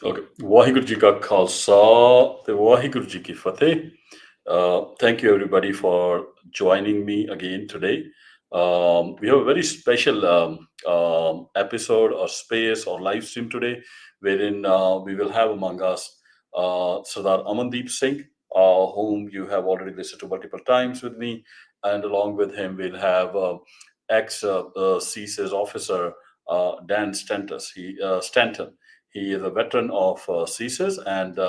Okay. Waheguru Ji ka Khalsa, te Waheguru Ji ki Fateh. Thank you, everybody, for joining me again today. We have a very special episode or space or live stream today, wherein we will have among us Sardar Amandeep Singh, whom you have already listened to multiple times with me, and along with him we'll have ex CSIS officer Dan Stanton. Stanton. He is a veteran of CSIS and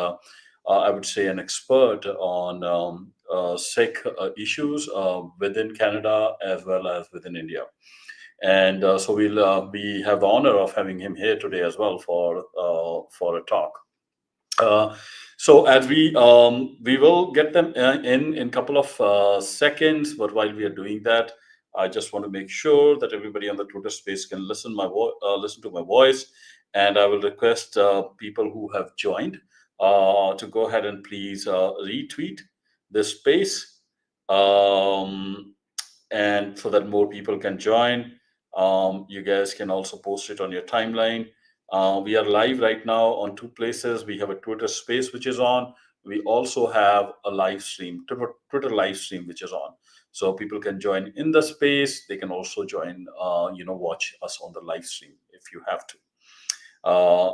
I would say an expert on Sikh issues within Canada as well as within India. And so we have the honor of having him here today as well for a talk. Uh, so as we will get them in couple of seconds, but while we are doing that, I just want to make sure that everybody on the Twitter space can listen to my voice, and I will request people who have joined to go ahead and please retweet this space, um, and so that more people can join. You guys can also post it on your timeline. We are live right now on two places. We have a Twitter space which is on. We also have a live stream, Twitter live stream, which is on. So people can join in the space. They can also join, watch us on the live stream if you have to.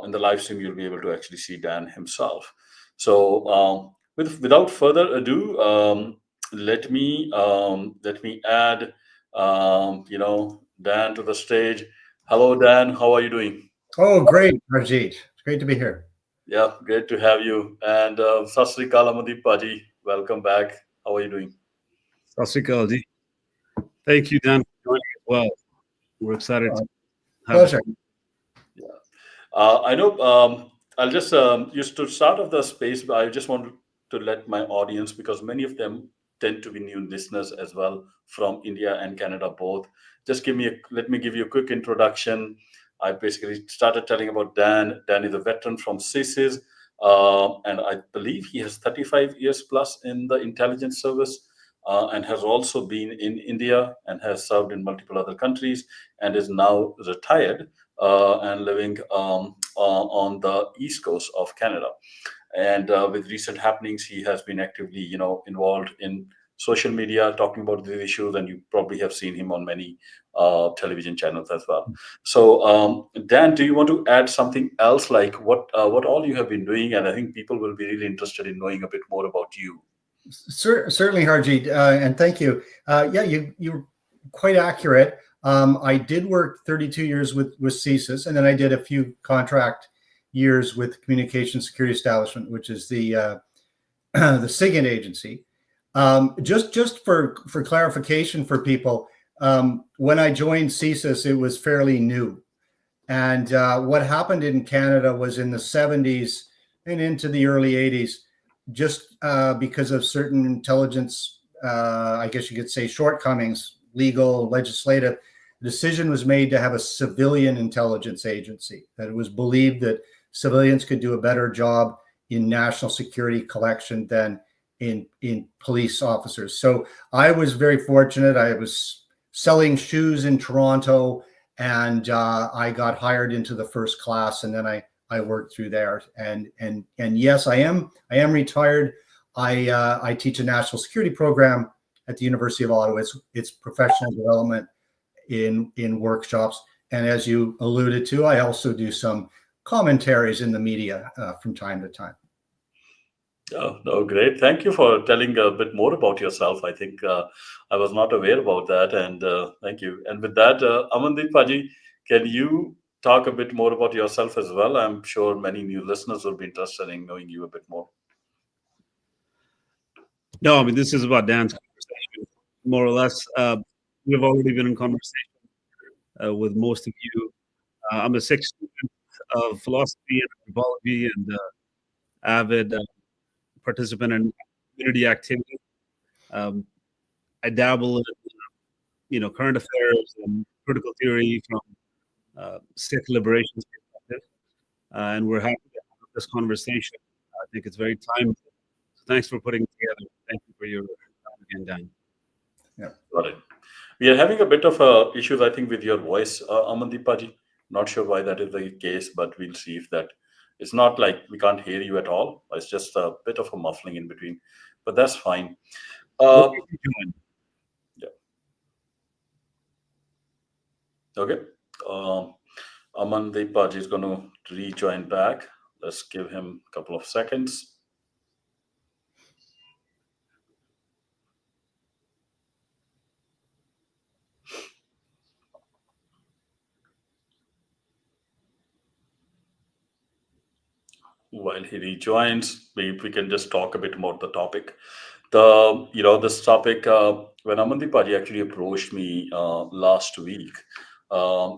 In the live stream, you'll be able to actually see Dan himself. So without further ado, let me add, Dan to the stage. Hello, Dan. How are you doing? Oh, great, Harjeet. It's great to be here. Yeah, great to have you. And Sat Sri Akal Amandeep Paji, welcome back. How are you doing? Sat Sri Akal ji. Thank you, Dan, for joining as well. We're excited to have Pleasure. Yeah. I know I'll just use to start off the space, but I just want to let my audience, because many of them tend to be new listeners as well from India and Canada both. Just let me give you a quick introduction. I basically started telling about Dan. Dan is a veteran from CSIS, and I believe he has 35 years plus in the intelligence service, and has also been in India and has served in multiple other countries and is now retired and living on the east coast of Canada. And with recent happenings, he has been actively, involved in social media, talking about these issues, and you probably have seen him on many television channels as well. So, Dan, do you want to add something else, like what all you have been doing? And I think people will be really interested in knowing a bit more about you. Certainly, Harjeet, and thank you. Yeah, you're quite accurate. I did work 32 years with CSIS, and then I did a few contract years with Communication Security Establishment, which is the the SIGINT agency. Just for clarification for people, when I joined CSIS, it was fairly new, and what happened in Canada was in the 70s and into the early 80s, just because of certain intelligence, I guess you could say, shortcomings, legal, legislative, the decision was made to have a civilian intelligence agency. That it was believed that civilians could do a better job in national security collection than in police officers. So I was very fortunate. I was selling shoes in Toronto, and I got hired into the first class, and then I worked through there. And yes, I am retired. I teach a national security program at the University of Ottawa. It's professional development in workshops. And as you alluded to, I also do some commentaries in the media from time to time. Oh, no, great. Thank you for telling a bit more about yourself. I think I was not aware about that, and thank you. And with that, Amandeep Paji, can you talk a bit more about yourself as well? I'm sure many new listeners will be interested in knowing you a bit more. No, I mean, this is about Dan's conversation, more or less. We've already been in conversation with most of you. I'm a sixth student of philosophy and anthropology, and avid participant in community activity. I dabble in, current affairs and critical theory from Sikh liberation perspective, and we're happy to have this conversation. I think it's very timely. So thanks for putting it together. Thank you for your time again, Dan. Yeah, Got it. We are having a bit of issues, I think, with your voice, Amandeep Paji. Not sure why that is the case, but we'll see if that It's not like we can't hear you at all. It's just a bit of a muffling in between, but that's fine. Okay, Uh, join. yeah. Okay. Um, Aman Deepaji is going to rejoin back. Let's give him a couple of seconds. While he rejoins, maybe we can just talk a bit about the topic. This topic, when Amandeep Paji actually approached me last week,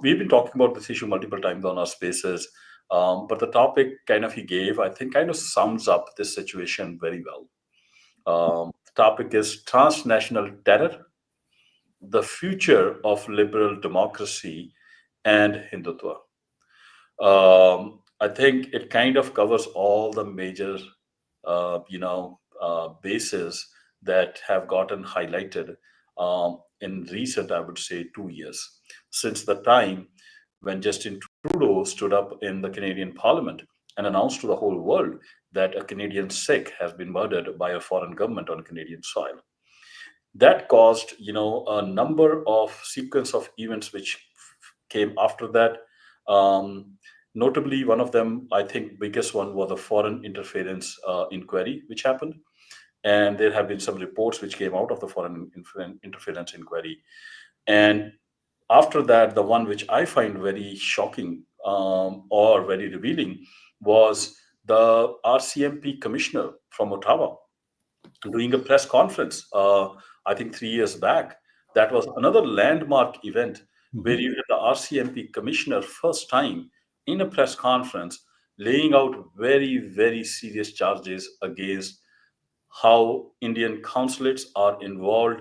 we've been talking about this issue multiple times on our spaces, but the topic kind of he gave, I think, kind of sums up this situation very well. The topic is transnational terror, the future of liberal democracy, and Hindutva. I think it kind of covers all the major, bases that have gotten highlighted in recent, I would say, 2 years, since the time when Justin Trudeau stood up in the Canadian Parliament and announced to the whole world that a Canadian Sikh has been murdered by a foreign government on Canadian soil. That caused, a number of sequence of events which came after that. um, Notably, one of them, I think biggest one, was a foreign interference inquiry which happened, and there have been some reports which came out of the foreign interference inquiry. And after that, the one which I find very shocking, or very revealing, was the RCMP commissioner from Ottawa doing a press conference, I think 3 years back. That was another landmark event where you had the RCMP commissioner first time in a press conference laying out very, very serious charges against how Indian consulates are involved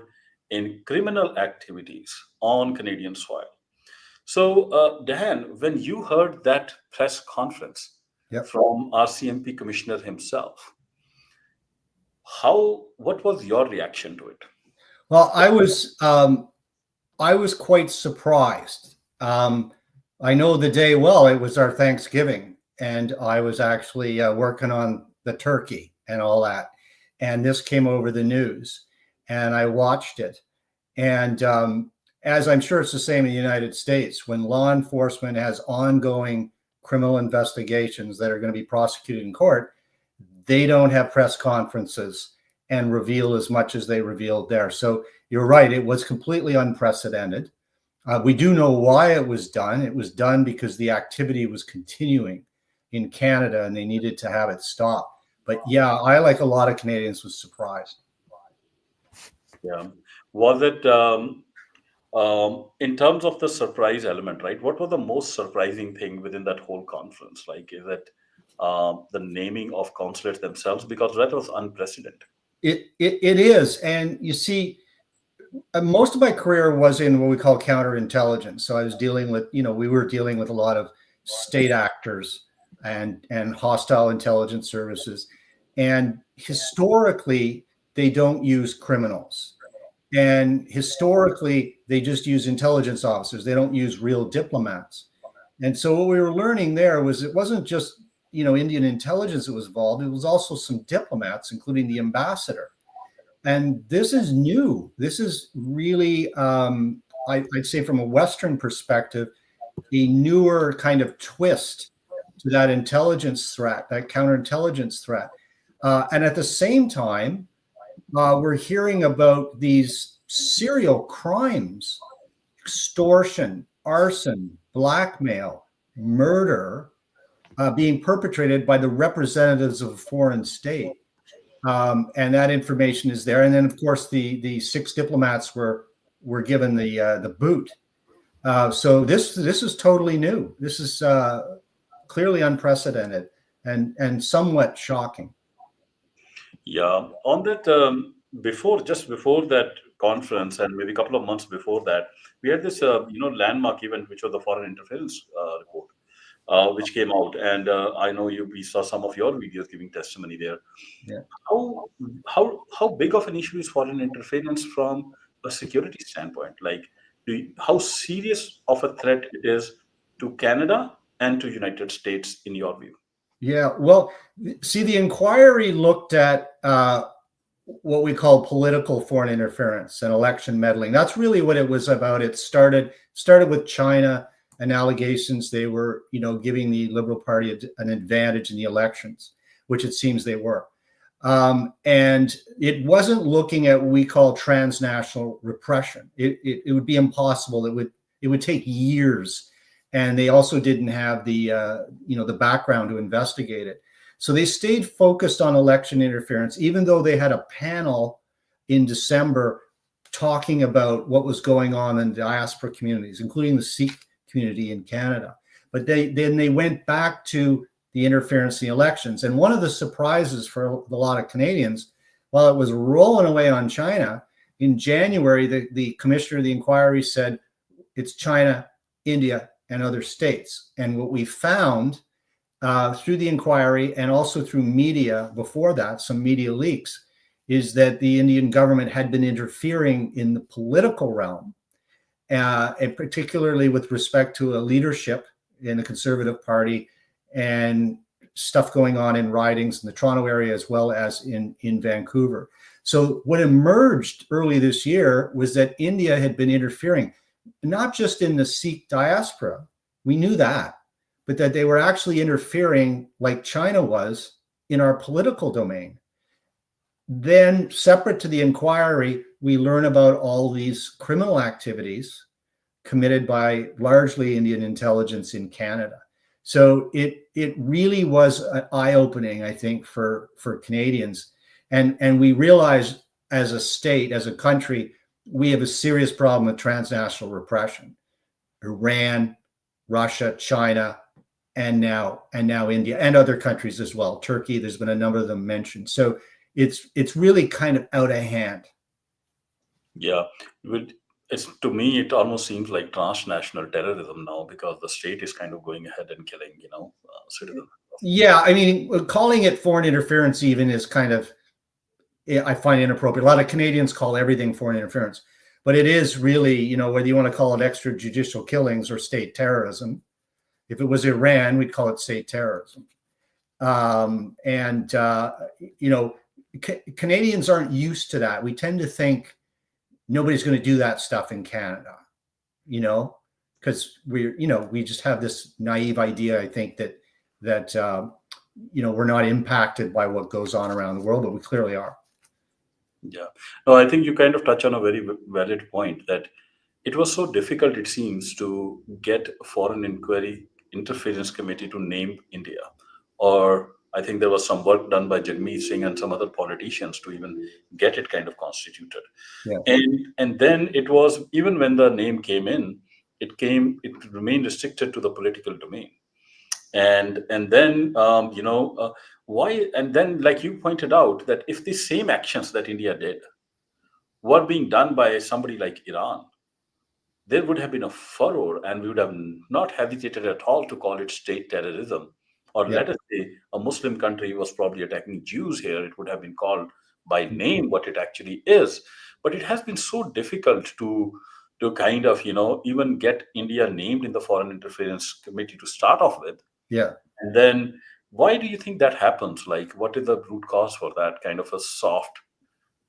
in criminal activities on Canadian soil. So, Dan, when you heard that press conference Yep. from RCMP commissioner himself, what was your reaction to it? Well, I was quite surprised. I know the day well. It was our Thanksgiving, and I was actually working on the turkey and all that. And this came over the news, and I watched it. And as I'm sure it's the same in the United States, when law enforcement has ongoing criminal investigations that are going to be prosecuted in court, they don't have press conferences and reveal as much as they revealed there. So you're right, it was completely unprecedented. We do know why it was done. It was done because the activity was continuing in Canada and they needed to have it stop. But yeah, I, like a lot of Canadians, was surprised. Yeah. Was it, in terms of the surprise element, right? What was the most surprising thing within that whole conference? Like, is it the naming of consulates themselves? Because that was unprecedented. It is. And you see, most of my career was in what we call counterintelligence. So I was dealing with, we were dealing with a lot of state actors and hostile intelligence services. And historically, they don't use criminals. And historically, they just use intelligence officers. They don't use real diplomats. And so what we were learning there was it wasn't just, Indian intelligence that was involved. It was also some diplomats, including the ambassador. And this is new. This is really, I'd say from a Western perspective, a newer kind of twist to that intelligence threat, that counterintelligence threat. And at the same time, we're hearing about these serial crimes, extortion, arson, blackmail, murder, being perpetrated by the representatives of a foreign state. And that information is there. And then, of course, the 6 diplomats were given the boot. So this is totally new. This is clearly unprecedented and somewhat shocking. Yeah. On that, just before that conference, and maybe a couple of months before that, we had this, landmark event, which was the foreign interference report, which came out. And I know we saw some of your videos giving testimony there. Yeah. How big of an issue is foreign interference from a security standpoint? Like, how serious of a threat it is to Canada and to United States in your view? Yeah. Well, see, the inquiry looked at what we call political foreign interference and election meddling. That's really what it was about. It started with China and allegations they were, giving the Liberal Party an advantage in the elections, which it seems they were. And it wasn't looking at what we call transnational repression. It would be impossible. It would take years, and they also didn't have the the background to investigate it. So they stayed focused on election interference, even though they had a panel in December talking about what was going on in diaspora communities, including the Sikh community in Canada. But they went back to the interference in the elections. And one of the surprises for a lot of Canadians, while it was rolling away on China, in January, the commissioner of the inquiry said it's China, India, and other states. And what we found through the inquiry and also through media before that, some media leaks, is that the Indian government had been interfering in the political realm, and particularly with respect to a leadership in the Conservative Party and stuff going on in ridings in the Toronto area as well as in Vancouver. So what emerged early this year was that India had been interfering, not just in the Sikh diaspora, we knew that, but that they were actually interfering like China was in our political domain. Then, separate to the inquiry, we learn about all these criminal activities committed by largely Indian intelligence in Canada. So it really was eye-opening, I think, for Canadians. And we realized as a state, as a country, we have a serious problem with transnational repression. Iran, Russia, China, and now India and other countries as well. Turkey, there's been a number of them mentioned. So it's really kind of out of hand. Yeah, to me, it almost seems like transnational terrorism now, because the state is kind of going ahead and killing, citizens. Yeah, I mean, calling it foreign interference even is kind of, I find inappropriate. A lot of Canadians call everything foreign interference, but it is really, whether you want to call it extrajudicial killings or state terrorism. If it was Iran, we'd call it state terrorism. Canadians aren't used to that. We tend to think nobody's going to do that stuff in Canada, because we just have this naive idea, I think, that we're not impacted by what goes on around the world, but we clearly are. Yeah. No, I think you kind of touch on a very valid point, that it was so difficult, it seems, to get a foreign inquiry interference committee to name India. Or I think there was some work done by Jagmeet Singh and some other politicians to even get it kind of constituted. Yeah. And then it was, even when the name came in, it remained restricted to the political domain. And then why? And then, like you pointed out, that if the same actions that India did were being done by somebody like Iran, there would have been a furor, and we would have not hesitated at all to call it state terrorism. Or let us say a Muslim country was probably attacking Jews here, it would have been called by name what it actually is. But it has been so difficult to kind of, even get India named in the Foreign Interference Committee to start off with. Yeah. And then why do you think that happens? Like, what is the root cause for that kind of a soft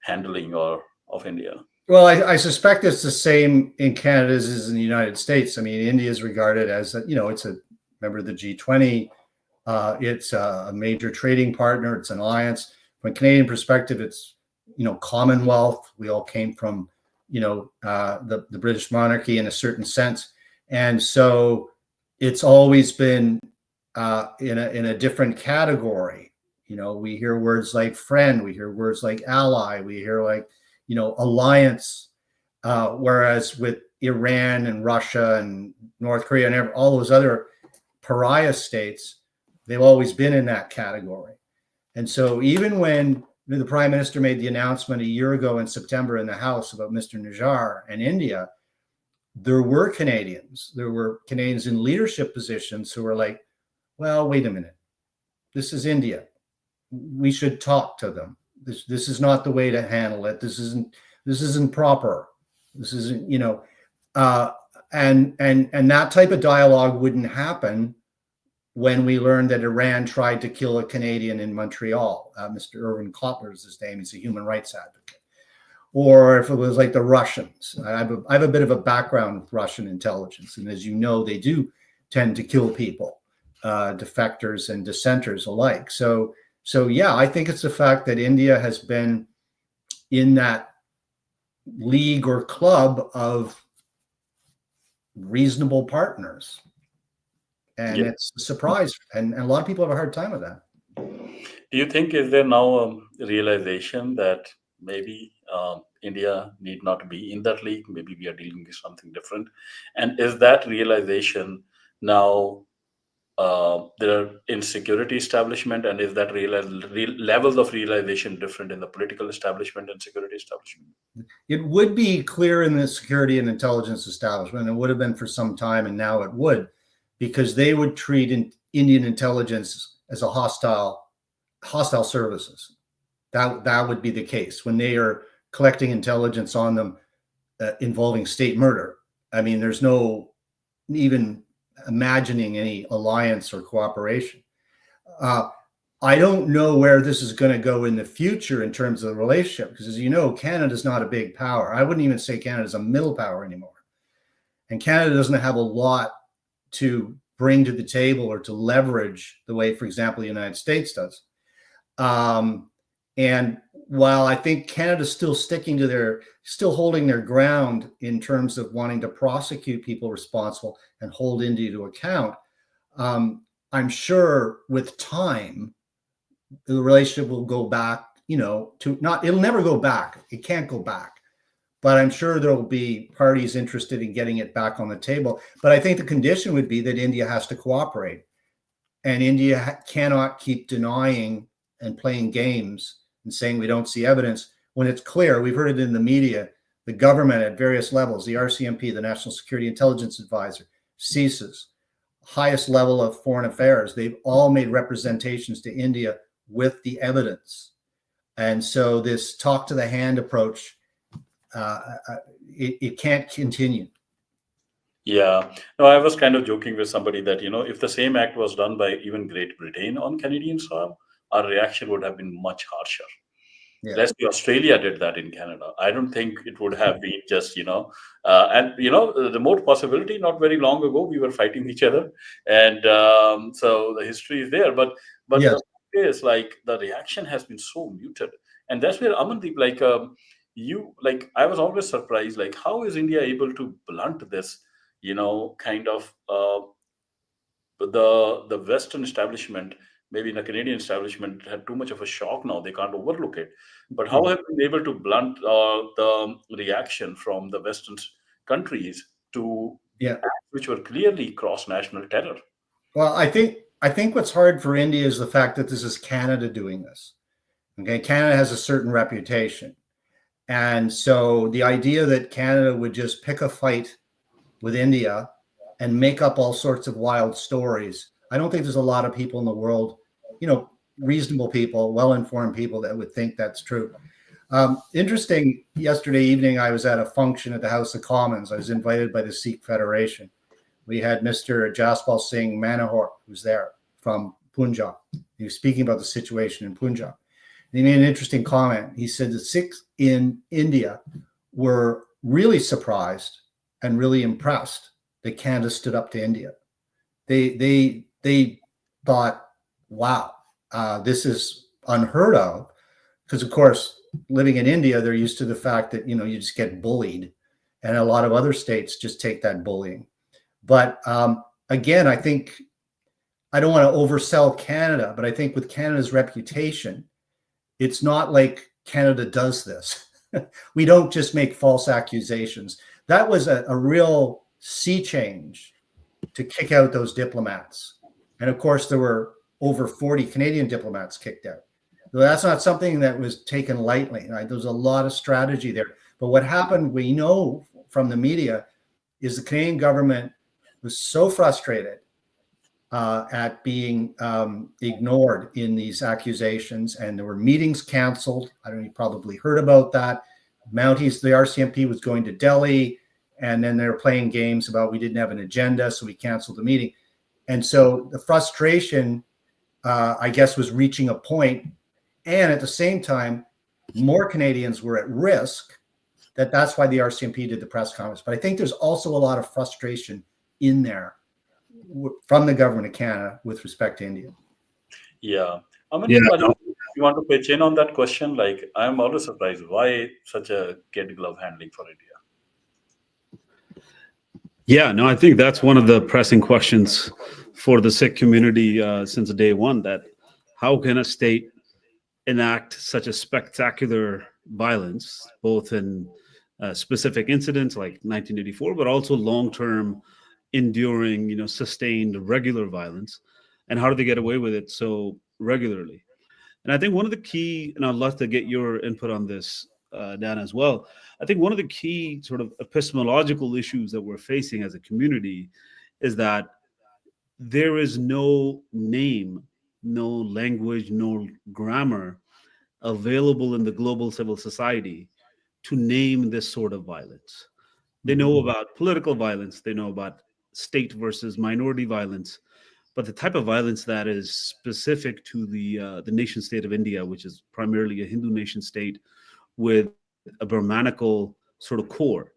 handling of India? Well, I suspect it's the same in Canada as is in the United States. I mean, India is regarded as, it's a member of the G20. It's a major trading partner. It's an alliance. From a Canadian perspective, it's, Commonwealth. We all came from, the British monarchy in a certain sense. And so it's always been in a different category. We hear words like friend. We hear words like ally. We hear like, alliance, whereas with Iran and Russia and North Korea and all those other pariah states, they've always been in that category. And so even when the Prime Minister made the announcement a year ago in September in the House about Mr. Najjar and India, there were Canadians in leadership positions who were like, well, wait a minute, this is India. We should talk to them. This is not the way to handle it. This isn't proper. This isn't, and that type of dialogue wouldn't happen when we learned that Iran tried to kill a Canadian in Montreal. Mr. Irvin Kotler is his name. He's a human rights advocate. Or if it was like the Russians. I have a bit of a background with Russian intelligence. And as you know, they do tend to kill people, defectors and dissenters alike. So yeah, I think it's the fact that India has been in that league or club of reasonable partners. And it's a surprise. And a lot of people have a hard time with that. Do you think is there now a realization that maybe India need not be in that league? Maybe we are dealing with something different. And is that realization now there are in security establishment, and is that levels of realization different in the political establishment and security establishment? It would be clear in the security and intelligence establishment. It would have been for some time, and now it would, because they would treat Indian intelligence as a hostile services. That would be the case when they are collecting intelligence on them involving state murder. I mean, there's no even imagining any alliance or cooperation. I don't know where this is going to go in the future in terms of the relationship, because as you know, Canada's not a big power. I wouldn't even say Canada's a middle power anymore. And Canada doesn't have a lot to bring to the table or to leverage the way, for example, the United States does. And while I think Canada's still still holding their ground in terms of wanting to prosecute people responsible and hold India to account, I'm sure with time, the relationship will go back, it'll never go back. It can't go back. But I'm sure there will be parties interested in getting it back on the table. But I think the condition would be that India has to cooperate. And India cannot keep denying and playing games and saying we don't see evidence when it's clear. We've heard it in the media. The government at various levels, the RCMP, the National Security Intelligence Advisor, CSIS, highest level of foreign affairs, they've all made representations to India with the evidence. And so this talk to the hand approach, it can't continue. Yeah. No, I was kind of joking with somebody that, if the same act was done by even Great Britain on Canadian soil, our reaction would have been much harsher. Yeah. Let's say Australia did that in Canada. I don't think it would have been just, the remote possibility, not very long ago, we were fighting each other. And so the history is there. But Yes. the fact is, the reaction has been so muted. And that's where, Amandeep, I was always surprised, how is India able to blunt this, kind of the Western establishment, maybe in the Canadian establishment, had too much of a shock now. They can't overlook it. But how have they been able to blunt the reaction from the Western countries to acts which were clearly cross-national terror? Well, I think what's hard for India is the fact that this is Canada doing this. Okay, Canada has a certain reputation. And so the idea that Canada would just pick a fight with India and make up all sorts of wild stories, I don't think there's a lot of people in the world, reasonable people, well-informed people that would think that's true. Interesting, yesterday evening, I was at a function at the House of Commons. I was invited by the Sikh Federation. We had Mr. Jaspal Singh Manohar, who's there from Punjab. He was speaking about the situation in Punjab. And he made an interesting comment. He said the Sikhs in India were really surprised and really impressed that Canada stood up to India. They thought, wow, this is unheard of. Because, of course, living in India, they're used to the fact that, you just get bullied. And a lot of other states just take that bullying. But again, I think I don't want to oversell Canada, but I think with Canada's reputation, it's not like Canada does this. We don't just make false accusations. That was a real sea change to kick out those diplomats. And of course, there were over 40 Canadian diplomats kicked out. So that's not something that was taken lightly. Right? There was a lot of strategy there. But what happened, we know from the media, is the Canadian government was so frustrated at being ignored in these accusations, and there were meetings canceled. I don't know, you probably heard about that. Mounties, the RCMP was going to Delhi, and then they were playing games about we didn't have an agenda, so we canceled the meeting. And so the frustration, I guess, was reaching a point. And at the same time, more Canadians were at risk. That's why the RCMP did the press conference. But I think there's also a lot of frustration in there from the government of Canada with respect to India. Yeah. I mean, Yeah. you want to pitch in on that question? Like, I'm always surprised why such a kid glove handling for India. Yeah, no, I think that's one of the pressing questions for the Sikh community since day one, that how can a state enact such a spectacular violence, both in specific incidents like 1984, but also long-term, enduring, sustained, regular violence, and how do they get away with it so regularly? And I think one of the key, and I'd love to get your input on this, Dan, as well. I think one of the key sort of epistemological issues that we're facing as a community is that there is no name, no language, no grammar available in the global civil society to name this sort of violence. They know about political violence, they know about state versus minority violence, but the type of violence that is specific to the nation state of India, which is primarily a Hindu nation state with a Brahmanical sort of core.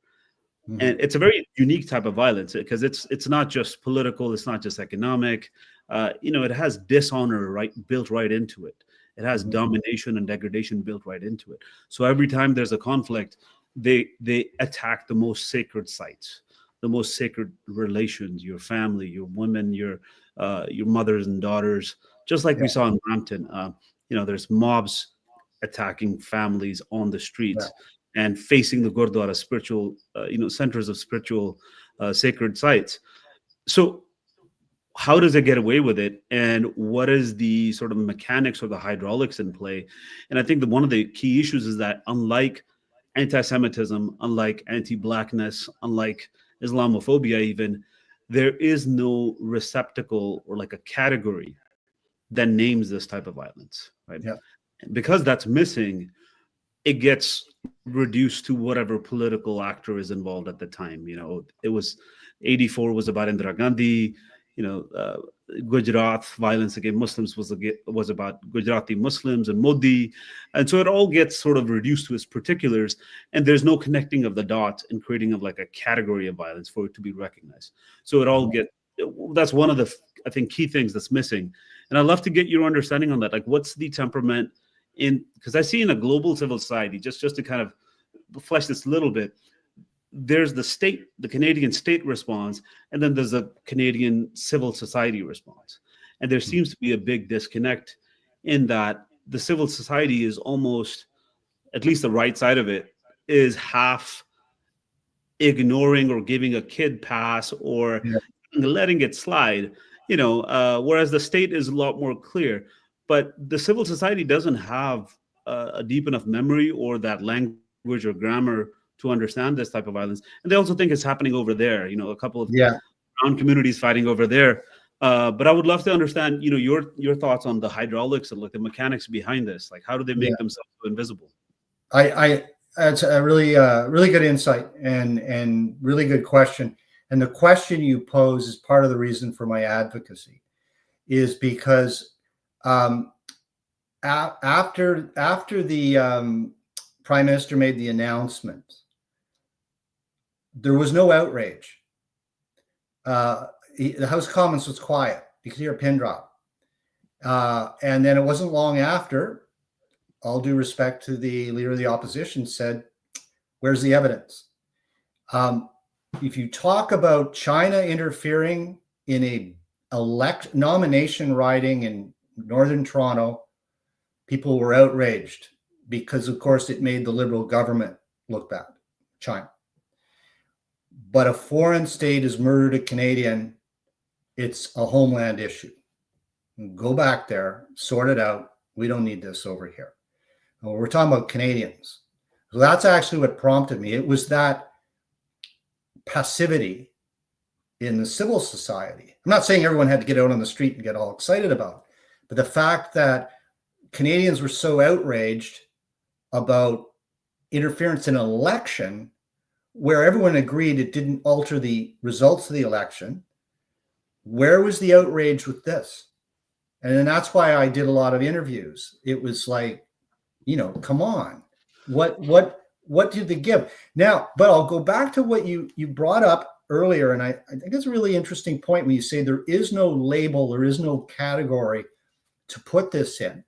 And it's a very unique type of violence because it's not just political, it's not just economic. It has dishonor built right into it. It has domination and degradation built right into it. So every time there's a conflict, they attack the most sacred sites, the most sacred relations, your family, your women, your mothers and daughters. Just like we saw in Brampton, there's mobs attacking families on the streets and facing the Gurdwara, spiritual, centers of spiritual sacred sites. So how does it get away with it? And what is the sort of mechanics or the hydraulics in play? And I think that one of the key issues is that unlike anti-Semitism, unlike anti-Blackness, unlike Islamophobia even, there is no receptacle or like a category that names this type of violence, right? Yeah. And because that's missing, it gets reduced to whatever political actor is involved at the time. It was 84 was about Indira Gandhi. Gujarat violence against Muslims was about Gujarati Muslims and Modi, and so it all gets sort of reduced to its particulars, and there's no connecting of the dots and creating of like a category of violence for it to be recognized. So it all that's one of the I think key things that's missing, and I'd love to get your understanding on that. Like, what's the temperament because I see in a global civil society, just to kind of flesh this a little bit, there's the Canadian state response, and then there's the Canadian civil society response. And there seems to be a big disconnect in that the civil society is almost, at least the right side of it, is half ignoring or giving a kid pass or letting it slide, whereas the state is a lot more clear. But the civil society doesn't have a deep enough memory or that language or grammar to understand this type of violence. And they also think it's happening over there, a couple of brown communities fighting over there. But I would love to understand, your thoughts on the hydraulics and like the mechanics behind this. Like, how do they make themselves so invisible? That's a really good insight and really good question. And the question you pose is part of the reason for my advocacy, is because after the Prime Minister made the announcement, there was no outrage. The House of Commons was quiet. You could hear a pin drop. And then it wasn't long after, all due respect to the leader of the opposition, said, "Where's the evidence?" If you talk about China interfering in a nomination riding in Northern Toronto, people were outraged because, of course, it made the Liberal government look bad, China. But a foreign state has murdered a Canadian, it's a homeland issue. Go back there, sort it out. We don't need this over here. We're talking about Canadians. So that's actually what prompted me. It was that passivity in the civil society. I'm not saying everyone had to get out on the street and get all excited about it, but the fact that Canadians were so outraged about interference in an election where everyone agreed it didn't alter the results of the election, where was the outrage with this? And then that's why I did a lot of interviews. It was like, come on, what did they give? Now, but I'll go back to what you brought up earlier, and I think it's a really interesting point when you say there is no label, there is no category to put this in.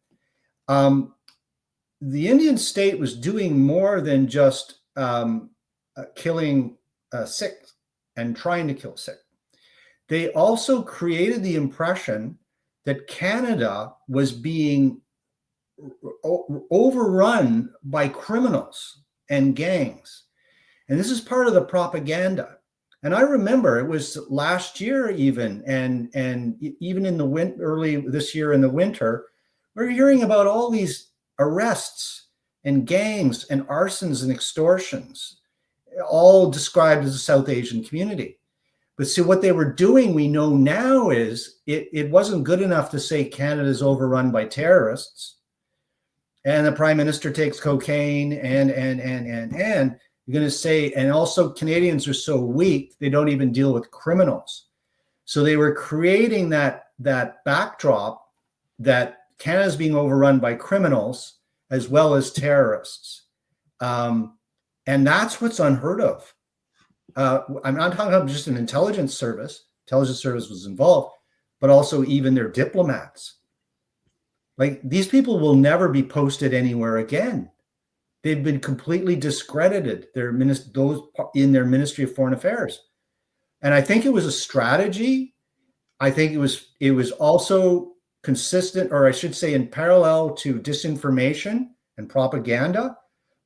The Indian state was doing more than just killing Sikhs and trying to kill Sikhs. They also created the impression that Canada was being overrun by criminals and gangs. And this is part of the propaganda. And I remember it was last year even, and even in the early this year in the winter, we're hearing about all these arrests and gangs and arsons and extortions, all described as a South Asian community. But see, what they were doing, we know now, is it wasn't good enough to say Canada's overrun by terrorists and the prime minister takes cocaine and you're going to say, and also Canadians are so weak, they don't even deal with criminals. So they were creating that backdrop that Canada's being overrun by criminals as well as terrorists. And that's what's unheard of. I'm not talking about just an intelligence service. Intelligence service was involved, but also even their diplomats. Like, these people will never be posted anywhere again. They've been completely discredited. Those in their Ministry of Foreign Affairs, and I think it was a strategy. I think it was also consistent, or I should say, in parallel to disinformation and propaganda.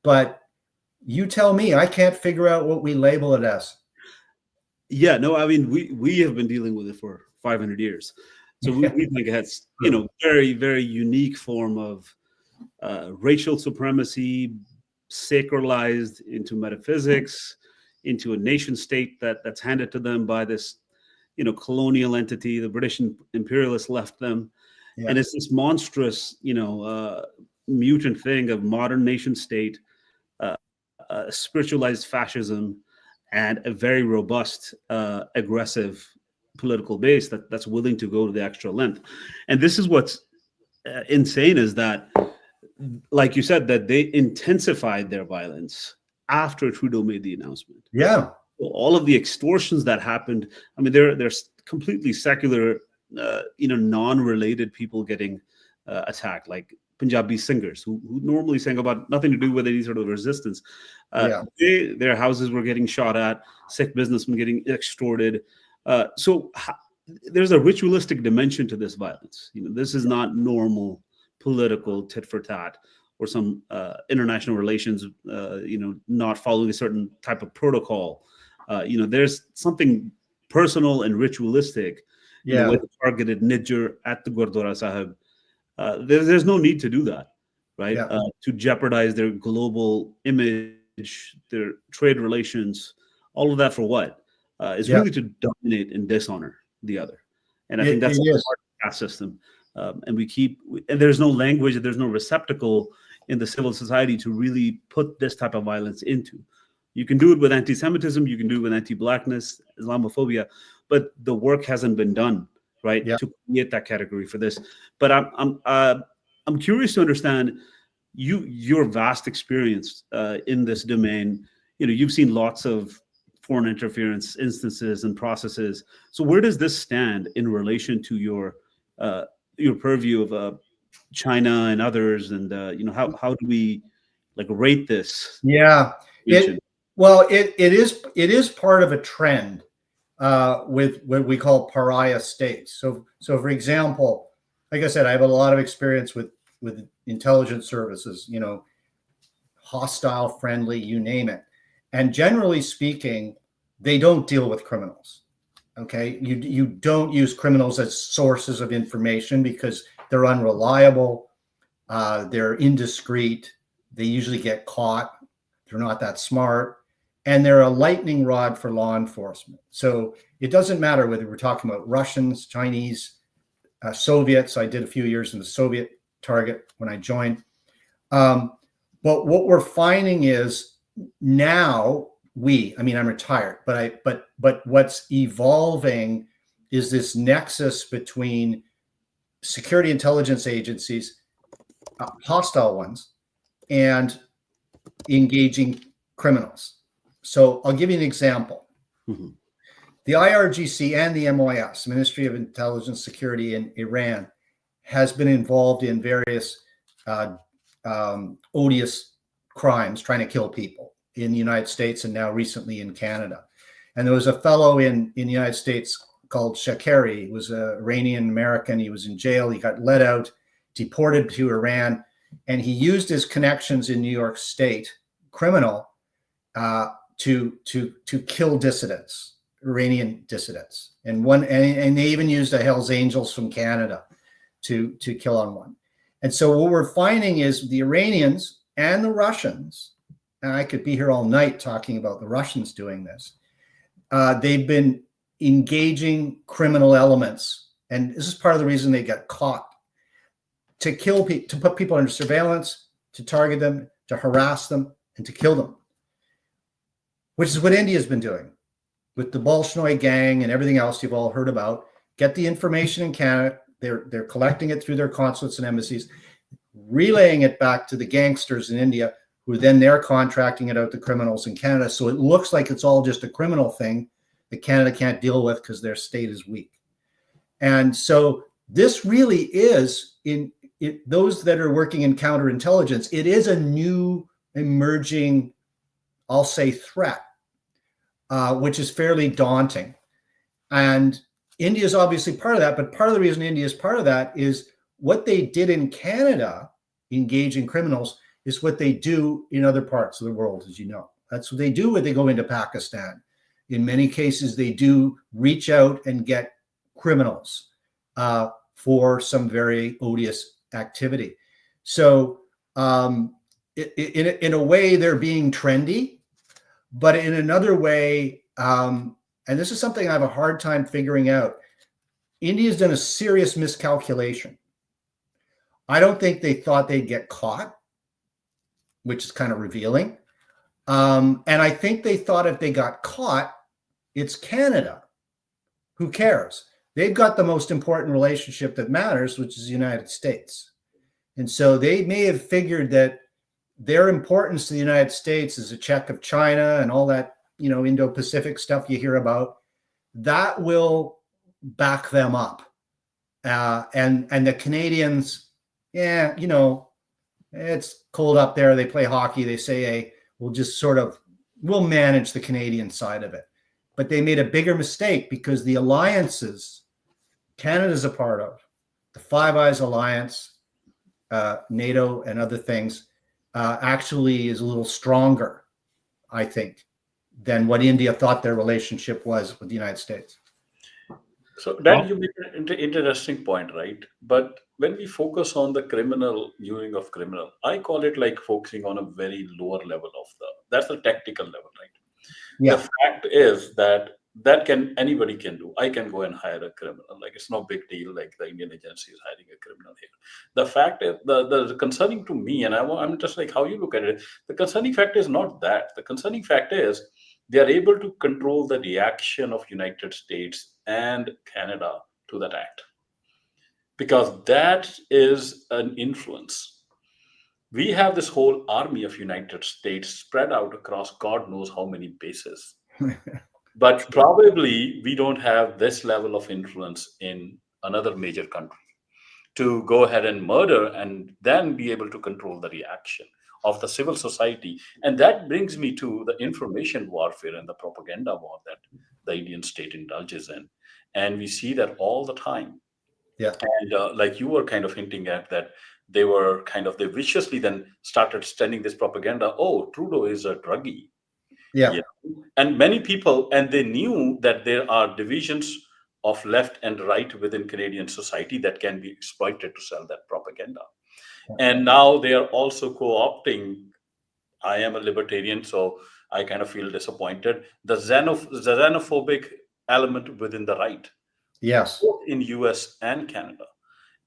But you tell me, I can't figure out what we label it as. Yeah, no, I mean, we have been dealing with it for 500 years. So we think it has, very, very unique form of racial supremacy, sacralized into metaphysics, into a nation state that's handed to them by this, colonial entity. The British imperialists left them. Yeah. And it's this monstrous, mutant thing of modern nation state, spiritualized fascism, and a very robust, aggressive political base that's willing to go to the extra length. And this is what's insane, is that, like you said, that they intensified their violence after Trudeau made the announcement. Yeah. So all of the extortions that happened, I mean, there's completely secular, non-related people getting attacked, like Punjabi singers who normally sang about nothing to do with any sort of resistance. Their houses were getting shot at, Sikh businessmen getting extorted. So there's a ritualistic dimension to this violence. This is not normal political tit for tat or some international relations, not following a certain type of protocol. There's something personal and ritualistic. With the targeted Nijjar at the Gurdwara Sahib. There's no need to do that, right? Yeah. To jeopardize their global image, their trade relations, all of that for what? Is really to dominate and dishonor the other. And I think that's the caste system. And there's no language, there's no receptacle in the civil society to really put this type of violence into. You can do it with anti-Semitism, you can do it with anti-Blackness, Islamophobia, but the work hasn't been done, right, to create that category for this. But I'm curious to understand your vast experience in this domain. You've seen lots of foreign interference instances and processes. So where does this stand in relation to your purview of China and others, and how do we rate this? Yeah, it is part of a trend with what we call pariah states. So for example, like I said, I have a lot of experience with intelligence services, hostile, friendly, you name it. And generally speaking, they don't deal with criminals. Okay, you don't use criminals as sources of information because they're unreliable, they're indiscreet, they usually get caught, they're not that smart, and they're a lightning rod for law enforcement. So it doesn't matter whether we're talking about Russians, Chinese, Soviets. I did a few years in the Soviet target when I joined. But what we're finding is now I'm retired, but what's evolving is this nexus between security intelligence agencies, hostile ones, and engaging criminals. So I'll give you an example. Mm-hmm. The IRGC and the MOIS, Ministry of Intelligence Security in Iran, has been involved in various odious crimes, trying to kill people in the United States and now recently in Canada. And there was a fellow in the United States called Shakeri. He was an Iranian American. He was in jail. He got let out, deported to Iran, and he used his connections in New York State, criminal, to kill dissidents, Iranian dissidents. And they even used the Hells Angels from Canada to kill on one. And so what we're finding is the Iranians and the Russians, and I could be here all night talking about the Russians doing this, they've been engaging criminal elements. And this is part of the reason they get caught, to kill people, to put people under surveillance, to target them, to harass them, and to kill them, which is what India's been doing with the Bolshoi gang and everything else you've all heard about. Get the information in Canada. They're collecting it through their consulates and embassies, relaying it back to the gangsters in India, who then they're contracting it out to criminals in Canada. So it looks like it's all just a criminal thing that Canada can't deal with because their state is weak. And so this really is, those that are working in counterintelligence, it is a new emerging, I'll say, threat, which is fairly daunting. And India is obviously part of that, but part of the reason India is part of that is what they did in Canada, engaging criminals, is what they do in other parts of the world, as you know. That's what they do when they go into Pakistan. In many cases, they do reach out and get criminals for some very odious activity. So in a way, they're being trendy, but in another way, and this is something I have a hard time figuring out, India's done a serious miscalculation. I don't think they thought they'd get caught, which is kind of revealing. And I think they thought if they got caught, it's Canada. Who cares? They've got the most important relationship that matters, which is the United States. And so they may have figured that their importance to the United States is a check of China and all that, Indo-Pacific stuff you hear about, that will back them up. And the Canadians, it's cold up there. They play hockey. They say, hey, we'll manage the Canadian side of it. But they made a bigger mistake because the alliances Canada's a part of, the Five Eyes Alliance, NATO and other things, actually is a little stronger, I think, than what India thought their relationship was with the United States. So, Dan, you make an interesting point, right? But when we focus on the criminal, viewing of criminal, I call it like focusing on a very lower level of that's the tactical level, right? Yeah. The fact is that anybody can do. I can go and hire a criminal. Like, it's no big deal. Like, the Indian agency is hiring a criminal here. The fact is, the concerning to me, and I'm just like how you look at it. The concerning fact is not that. The concerning fact is they are able to control the reaction of United States and Canada to that act, because that is an influence. We have this whole army of United States spread out across God knows how many bases. But probably we don't have this level of influence in another major country to go ahead and murder and then be able to control the reaction of the civil society. And that brings me to the information warfare and the propaganda war that the Indian state indulges in. And we see that all the time. Yeah. And like you were kind of hinting at that, they viciously then started sending this propaganda. Oh, Trudeau is a druggie. Yeah. And many people, and they knew that there are divisions of left and right within Canadian society that can be exploited to sell that propaganda. And now they are also co-opting. I am a libertarian, so I kind of feel disappointed. The xenophobic element within the right. Yes. Both in US and Canada.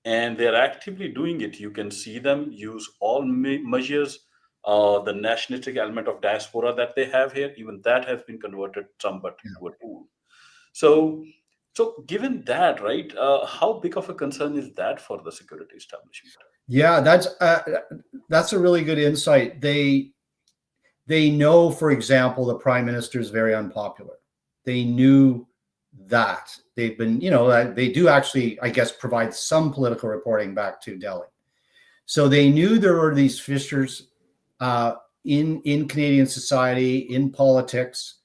And they're actively doing it. You can see them use all measures. The nationalistic element of diaspora that they have here, even that has been converted somewhat to a tool. So So, given that, right, how big of a concern is that for the security establishment? Yeah, that's a really good insight. They know, for example, the prime minister is very unpopular. They knew that. They've been, they do actually, I guess, provide some political reporting back to Delhi. So they knew there were these fissures in Canadian society, in politics,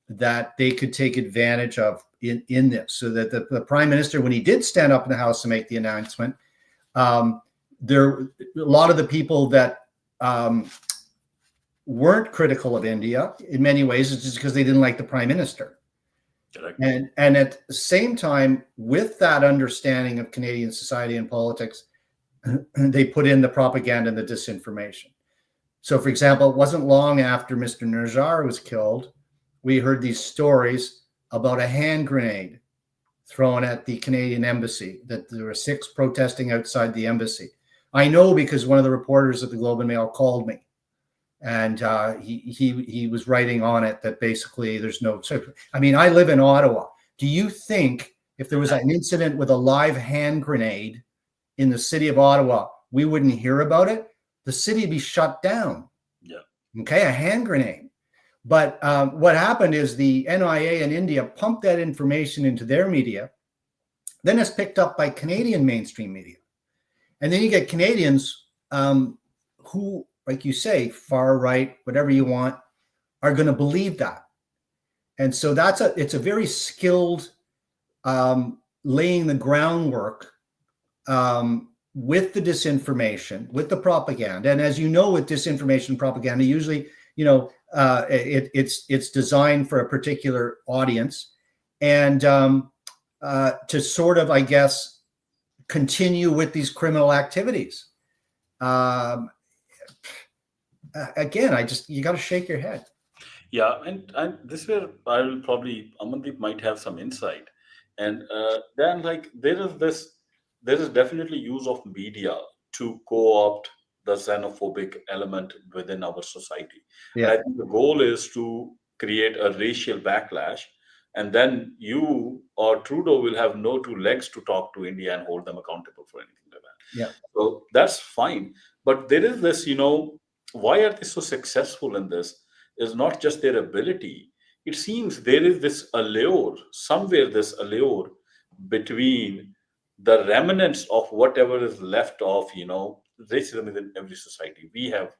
that they could take advantage of in this. So that the prime minister, when he did stand up in the House to make the announcement, there a lot of the people that weren't critical of India in many ways is just because they didn't like the prime minister. Correct. And at the same time, with that understanding of Canadian society and politics, they put in the propaganda and the disinformation. So, for example, it wasn't long after Mr. Najjar was killed, we heard these stories about a hand grenade thrown at the Canadian embassy, that there were 6 protesting outside the embassy. I know because one of the reporters at the Globe and Mail called me, and he was writing on it that basically there's no. I mean, I live in Ottawa. Do you think if there was an incident with a live hand grenade in the city of Ottawa, we wouldn't hear about it? The city would be shut down. Yeah. Okay, a hand grenade. But what happened is the NIA in India pumped that information into their media. Then it's picked up by Canadian mainstream media. And then you get Canadians who, like you say, far right, whatever you want, are going to believe that. And so it's a very skilled laying the groundwork with the disinformation, with the propaganda. And as you know, with disinformation and propaganda, usually, it's designed for a particular audience, and to sort of, I guess, continue with these criminal activities. Again, you got to shake your head. Yeah, and this is where I will probably Amandeep might have some insight, and then like there is definitely use of media to co-opt the xenophobic element within our society. And Yeah. I think the goal is to create a racial backlash, and then you or Trudeau will have no 2 legs to talk to India and hold them accountable for anything like that. Yeah. So that's fine. But there is this, why are they so successful in this? Is not just their ability. It seems there is this allure, somewhere this allure between the remnants of whatever is left of, racism is in every society. We have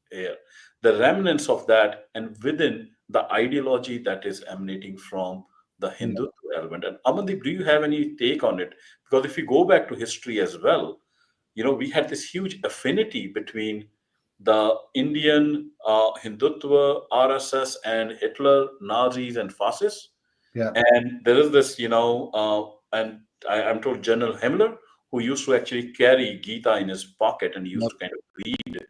here the remnants of that, and within the ideology that is emanating from the Hindutva element. And Amandeep, do you have any take on it? Because if you go back to history as well, we had this huge affinity between the Indian Hindutva, RSS, and Hitler, Nazis, and fascists. Yeah. And there is this, and I'm told General Himmler, who used to actually carry Gita in his pocket and used to kind of read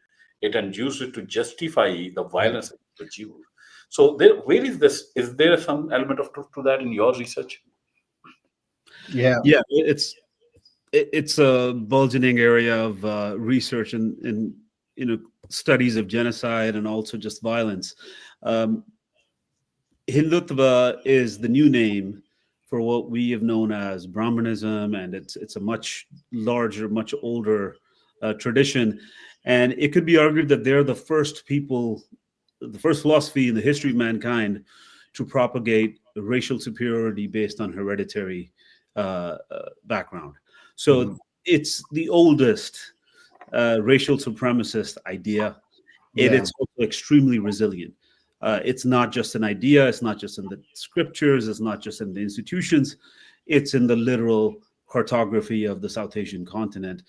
it and use it to justify the violence of the Jews. So, where is this? Is there some element of truth to that in your research? Yeah. Yeah, it's a burgeoning area of research and studies of genocide and also just violence. Hindutva is the new name for what we have known as Brahmanism, and it's a much larger, much older tradition. And it could be argued that they're the first people, the first philosophy in the history of mankind to propagate racial superiority based on hereditary background. So it's the oldest racial supremacist idea. It's also extremely resilient. It's not just an idea. It's not just in the scriptures. It's not just in the institutions. It's in the literal cartography of the South Asian continent.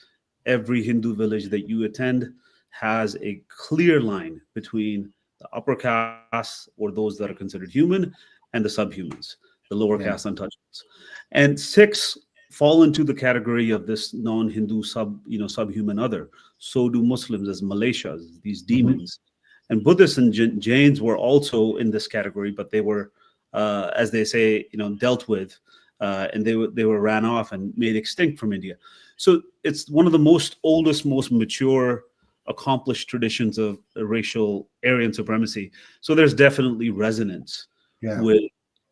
Every Hindu village that you attend has a clear line between the upper caste, or those that are considered human, and the subhumans, the lower caste untouchables. And 6 fall into the category of this non-Hindu subhuman other. So do Muslims as Malaysias, these demons. And Buddhists and Jains were also in this category, but they were, as they say, dealt with, and they were ran off and made extinct from India. So it's one of the oldest, most mature, accomplished traditions of racial Aryan supremacy. So there's definitely resonance with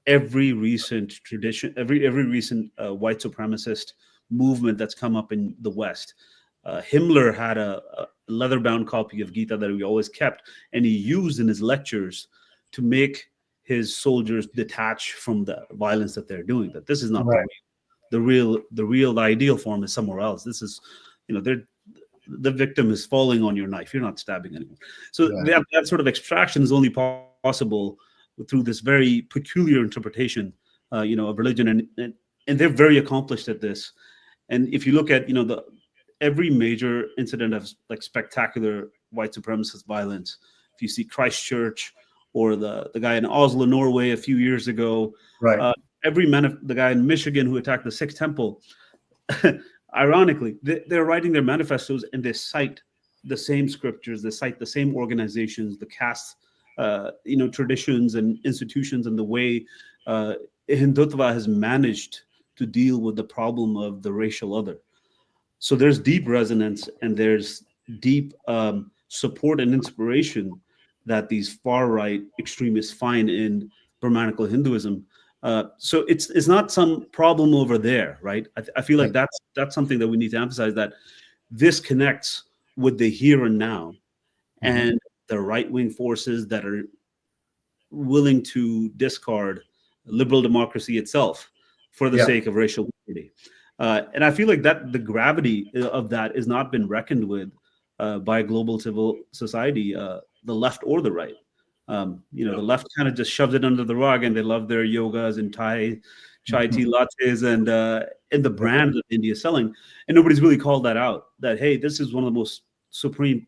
every recent tradition, every recent white supremacist movement that's come up in the West. Himmler had a leather-bound copy of Gita that he always kept, and he used in his lectures to make his soldiers detach from the violence that they're doing. That this is not Right. the ideal form is somewhere else. This is, they're the victim is falling on your knife. You're not stabbing anyone. So Yeah. that sort of extraction is only possible through this very peculiar interpretation, of religion, and they're very accomplished at this. And if you look at, the every major incident of like spectacular white supremacist violence, if you see Christchurch or the guy in Oslo, Norway, a few years ago, Right. the guy in Michigan who attacked the Sikh temple. Ironically, they're writing their manifestos and they cite the same scriptures, they cite the same organizations, the caste, traditions and institutions, and the way Hindutva has managed to deal with the problem of the racial other. So there's deep resonance and there's deep support and inspiration that these far right extremists find in Brahmanical Hinduism. So it's not some problem over there, right? I feel like that's something that we need to emphasize, that this connects with the here and now, and the right-wing forces that are willing to discard liberal democracy itself for the sake of racial unity. And I feel like that the gravity of that has not been reckoned with by global civil society, the left or the right. The left kind of just shoves it under the rug, and they love their yogas and chai tea lattes and the brand that India is selling, and nobody's really called that out. That, hey, this is one of the most supreme,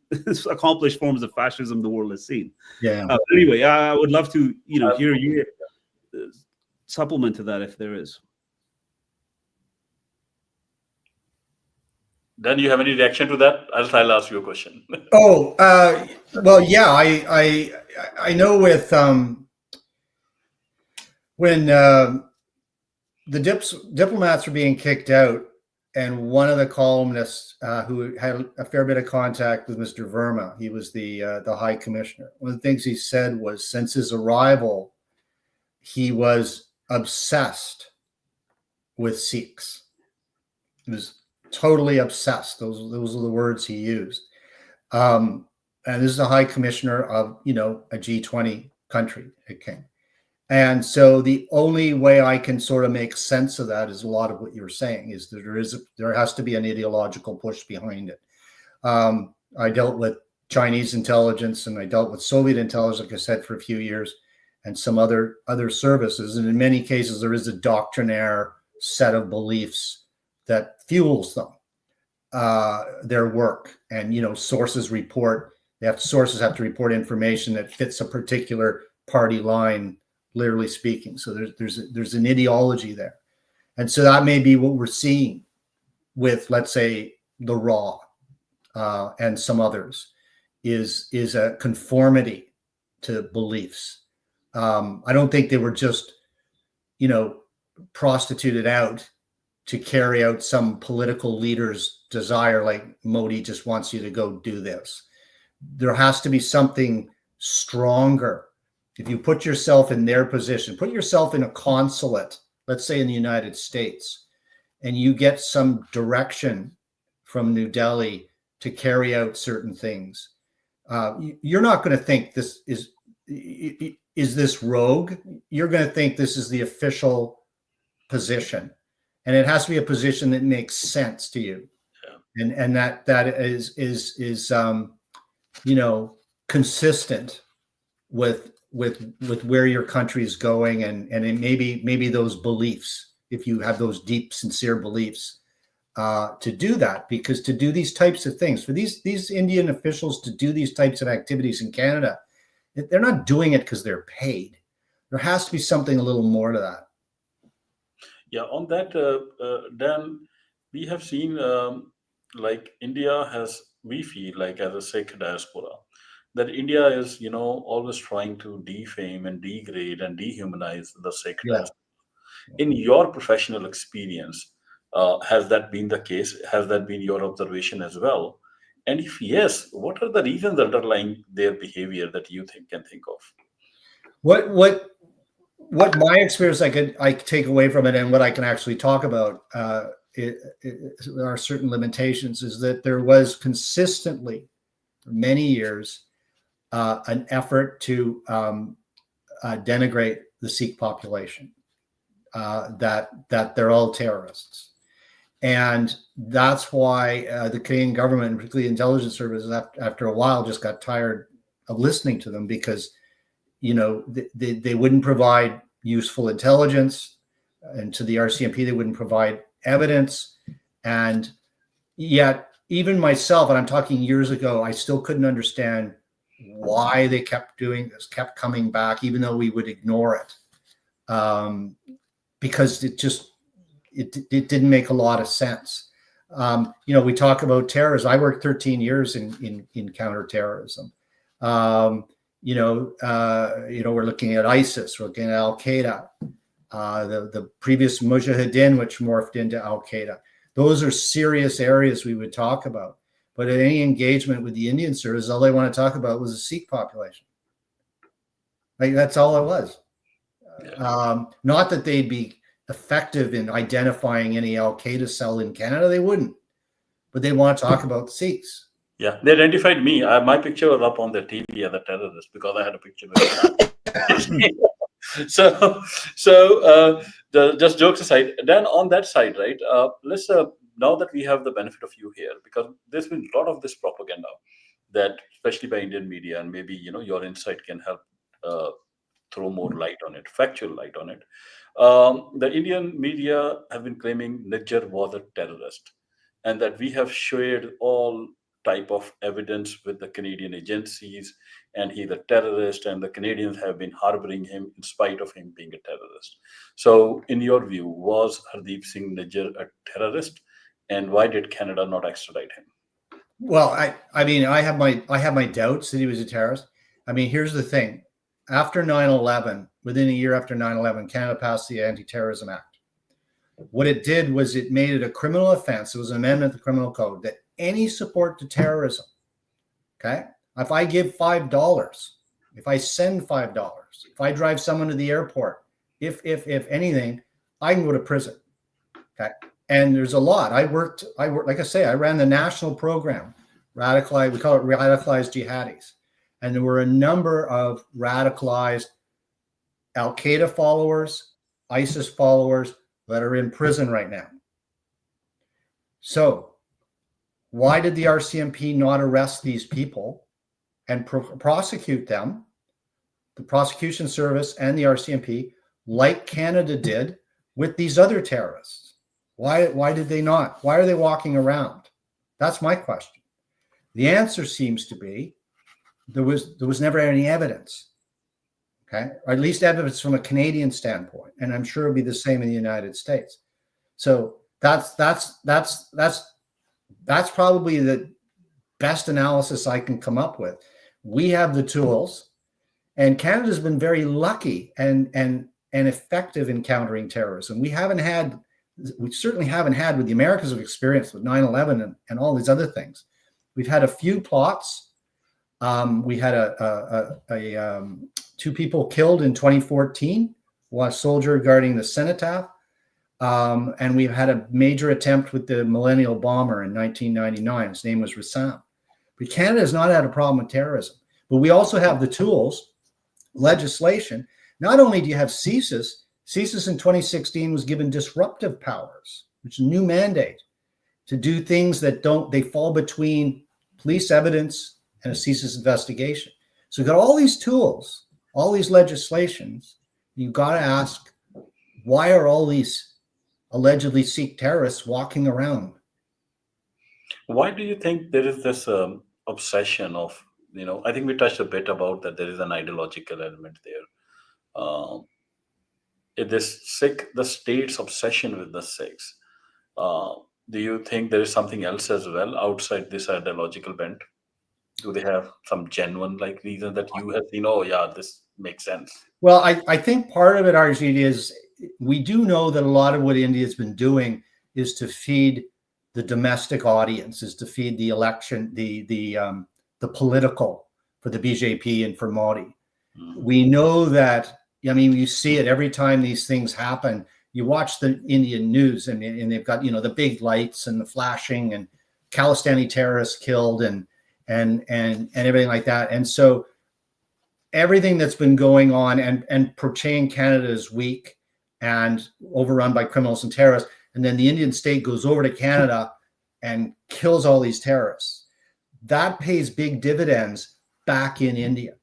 accomplished forms of fascism the world has seen. Yeah. Anyway, I would love to hear your supplement to that if there is. Dan, you have any reaction to that? I'll ask you a question. Oh, well, yeah, I know with when the diplomats were being kicked out, and one of the columnists who had a fair bit of contact with Mr. Verma, he was the High Commissioner. One of the things he said was, since his arrival, he was obsessed with Sikhs. He was totally obsessed. Those are the words he used. And this is a High Commissioner of, a G20 country, okay. And so the only way I can sort of make sense of that is a lot of what you're saying is that there has to be an ideological push behind it. I dealt with Chinese intelligence and I dealt with Soviet intelligence, like I said, for a few years, and some other services. And in many cases, there is a doctrinaire set of beliefs that fuels them, their work. And, sources have to report information that fits a particular party line, literally speaking. So there's an ideology there. And so that may be what we're seeing with, let's say, the Raw and some others is a conformity to beliefs. I don't think they were just, prostituted out to carry out some political leader's desire, like Modi just wants you to go do this. There has to be something stronger. If you put yourself in their position, put yourself in a consulate, let's say in the United States, and you get some direction from New Delhi to carry out certain things, you're not going to think this is this rogue. You're going to think this is the official position, and it has to be a position that makes sense to you, and that is consistent with where your country is going, and maybe those beliefs, if you have those deep, sincere beliefs, to do that. Because to do these types of things, for these Indian officials to do these types of activities in Canada, they're not doing it because they're paid. There has to be something a little more to that. Yeah, on that, Dan, we have seen like India has, we feel like as a Sikh diaspora, that India is, always trying to defame and degrade and dehumanize the Sikh diaspora. In your professional experience, has that been the case? Has that been your observation as well? And if yes, what are the reasons underlying their behavior that you can think of? what my experience I take away from it, and what I can actually talk about, there are certain limitations, is that there was consistently for many years an effort to denigrate the Sikh population, that they're all terrorists. And that's why the Canadian government, particularly intelligence services, after a while just got tired of listening to them, because, you know, they wouldn't provide useful intelligence, and to the RCMP they wouldn't provide evidence. And yet, even myself, and I'm talking years ago, I still couldn't understand why they kept doing this, kept coming back, even though we would ignore it, because it didn't make a lot of sense. You know, we talk about terrorism. I worked 13 years in counterterrorism. You know, we're looking at ISIS, we're looking at Al Qaeda, the previous Mujahideen, which morphed into Al Qaeda. Those are serious areas we would talk about. But at any engagement with the Indian service, all they want to talk about was the Sikh population. Like, that's all it was. Not that they'd be effective in identifying any Al Qaeda cell in Canada, they wouldn't. But they want to talk about the Sikhs. Yeah, they identified me. My picture was up on the TV as a terrorist because I had a picture with me. Just jokes aside, then on that side, right? Let's now that we have the benefit of you here, because there's been a lot of this propaganda that, especially by Indian media, and maybe your insight can help throw more light on it, factual light on it. The Indian media have been claiming Nijjar was a terrorist, and that we have shared all type of evidence with the Canadian agencies, and he's a terrorist, and the Canadians have been harboring him in spite of him being a terrorist. So, in your view, was Hardeep Singh Nijjar a terrorist, and why did Canada not extradite him? Well, I mean, I have my doubts that he was a terrorist. I mean, here's the thing. After 9/11, within a year after 9/11, Canada passed the Anti-Terrorism Act. What it did was it made it a criminal offense. It was an amendment to the criminal code that any support to terrorism, okay? If I give $5, if I send $5, if I drive someone to the airport, if anything, I can go to prison, okay? And there's a lot. I worked, like I say, I ran the national program, we call it radicalized jihadis. And there were a number of radicalized Al Qaeda followers, ISIS followers that are in prison right now. So why did the RCMP not arrest these people and prosecute them, the prosecution service and the RCMP, like Canada did with these other terrorists? Why did they not? Why are they walking around? That's my question. The answer seems to be there was never any evidence, okay? Or at least evidence from a Canadian standpoint, and I'm sure it'll be the same in the United States. So that's probably the best analysis I can come up with. We have the tools, and Canada's been very lucky and effective in countering terrorism. We certainly haven't had what the Americans have experienced with 9/11 and all these other things. We've had a few plots. We had two people killed in 2014, a soldier guarding the cenotaph. And we've had a major attempt with the Millennial Bomber in 1999. His name was Rassam. But Canada has not had a problem with terrorism. But we also have the tools, legislation. Not only do you have CSIS in 2016 was given disruptive powers, which is a new mandate to do things that they fall between police evidence and a CSIS investigation. So you've got all these tools, all these legislations. You've got to ask, why are all these allegedly Sikh terrorists walking around? Why do you think there is this obsession of, I think we touched a bit about that there is an ideological element there. The state's obsession with the Sikhs. Do you think there is something else as well outside this ideological bent? Do they have some genuine reason that you have seen? Oh yeah, this makes sense. Well, I think part of it, Arjit, is we do know that a lot of what India's been doing is to feed the domestic audience, is to feed the election, the political for the BJP and for Modi. Mm-hmm. We know that I mean, you see it every time these things happen. You watch the Indian news, and they've got, the big lights and the flashing and Khalistani terrorists killed and everything like that. And so everything that's been going on and portraying Canada as weak and overrun by criminals and terrorists, and then the Indian state goes over to Canada and kills all these terrorists. That pays big dividends back in India.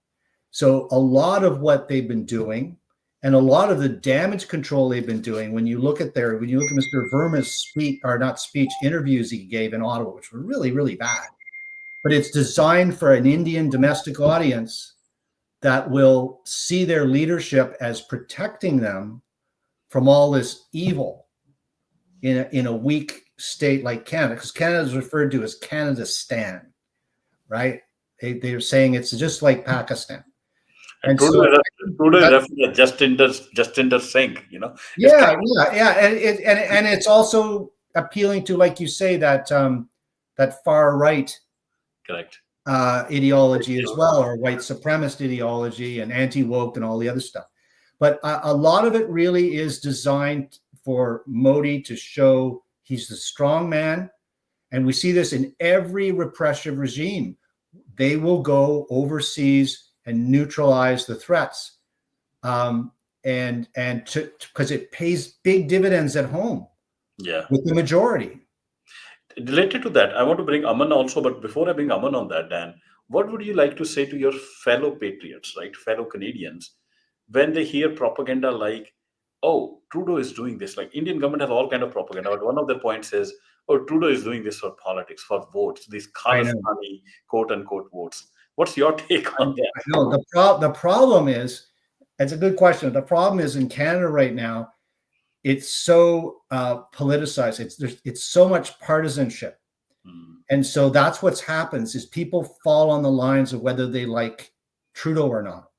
So a lot of what they've been doing and a lot of the damage control they've been doing, when you look at Mr. Verma's interviews he gave in Ottawa, which were really, really bad, but it's designed for an Indian domestic audience that will see their leadership as protecting them from all this evil in a weak state like Canada, because Canada is referred to as Canada-stan, right? They're saying it's just like Pakistan. And Trudeau is Jastinder Singh, Yeah, and it's also appealing to, like you say, that far right, correct, ideology as well, or white supremacist ideology and anti-woke and all the other stuff. But a lot of it really is designed for Modi to show he's the strong man. And we see this in every repressive regime. They will go overseas and neutralize the threats. And because it pays big dividends at home. Yeah. With the majority. Related to that, I want to bring Aman also, but before I bring Aman on that, Dan, what would you like to say to your fellow patriots, right, fellow Canadians, when they hear propaganda like, oh, Trudeau is doing this? Like, Indian government has all kind of propaganda, but one of the points is, oh, Trudeau is doing this for politics, for votes, these Khalistani quote-unquote votes. What's your take on that? I know. The problem is, it's a good question. The problem is in Canada right now, it's so politicized. It's so much partisanship. And so that's what's happens is people fall on the lines of whether they like Trudeau or not.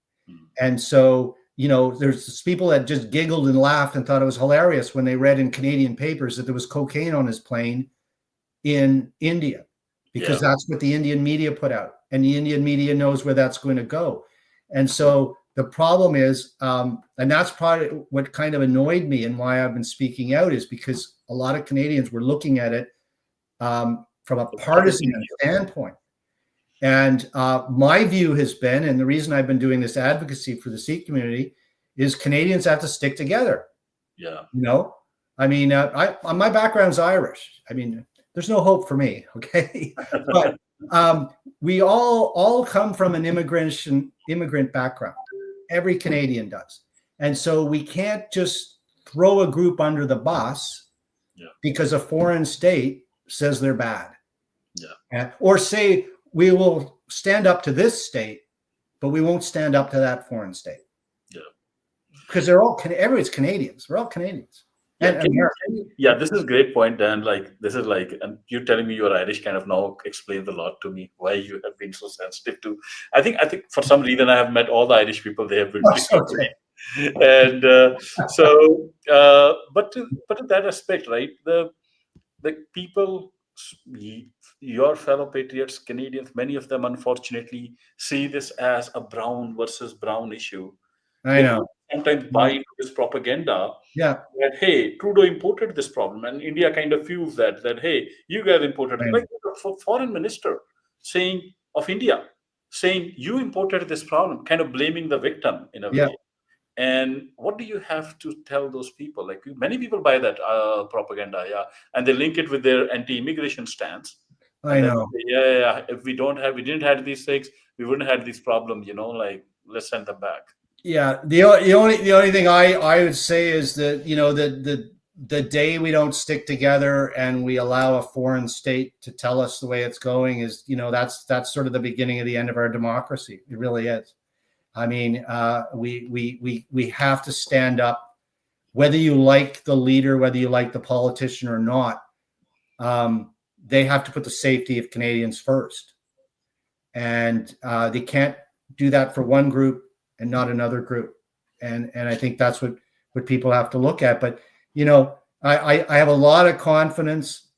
And so, there's people that just giggled and laughed and thought it was hilarious when they read in Canadian papers that there was cocaine on his plane in India, because that's what the Indian media put out. And the Indian media knows where that's going to go. And so the problem is, and that's probably what kind of annoyed me and why I've been speaking out, is because a lot of Canadians were looking at it from a partisan standpoint. And my view has been, and the reason I've been doing this advocacy for the Sikh community, is Canadians have to stick together. Yeah. I mean, my background's Irish. I mean, there's no hope for me. Okay. But we all come from an immigrant background. Every Canadian does. And so we can't just throw a group under the bus because a foreign state says they're bad. Yeah. Or say we will stand up to this state, but we won't stand up to that foreign state. Yeah. Because everybody's Canadians. We're all Canadians. Yeah, this is a great point, Dan. And you telling me you're Irish kind of now explains a lot to me why you have been so sensitive to. I think for some reason I have met all the Irish people. They have been, and but to that aspect, right? The people, your fellow patriots, Canadians, many of them unfortunately see this as a brown versus brown issue. I know. Sometimes buy into this propaganda. Yeah. That, hey, Trudeau imported this problem, and India kind of feels that hey, you guys imported it. Like the foreign minister of India saying you imported this problem, kind of blaming the victim in a way. And what do you have to tell those people? Like, many people buy that propaganda, and they link it with their anti-immigration stance. I know. If we didn't have these things, we wouldn't have this problem. Like, let's send them back. Yeah, the only thing I would say is that the day we don't stick together and we allow a foreign state to tell us the way it's going is that's sort of the beginning of the end of our democracy. It really is. I mean, we have to stand up, whether you like the leader, whether you like the politician or not. They have to put the safety of Canadians first, and they can't do that for one group and not another group. And I think that's what people have to look at. But, I have a lot of confidence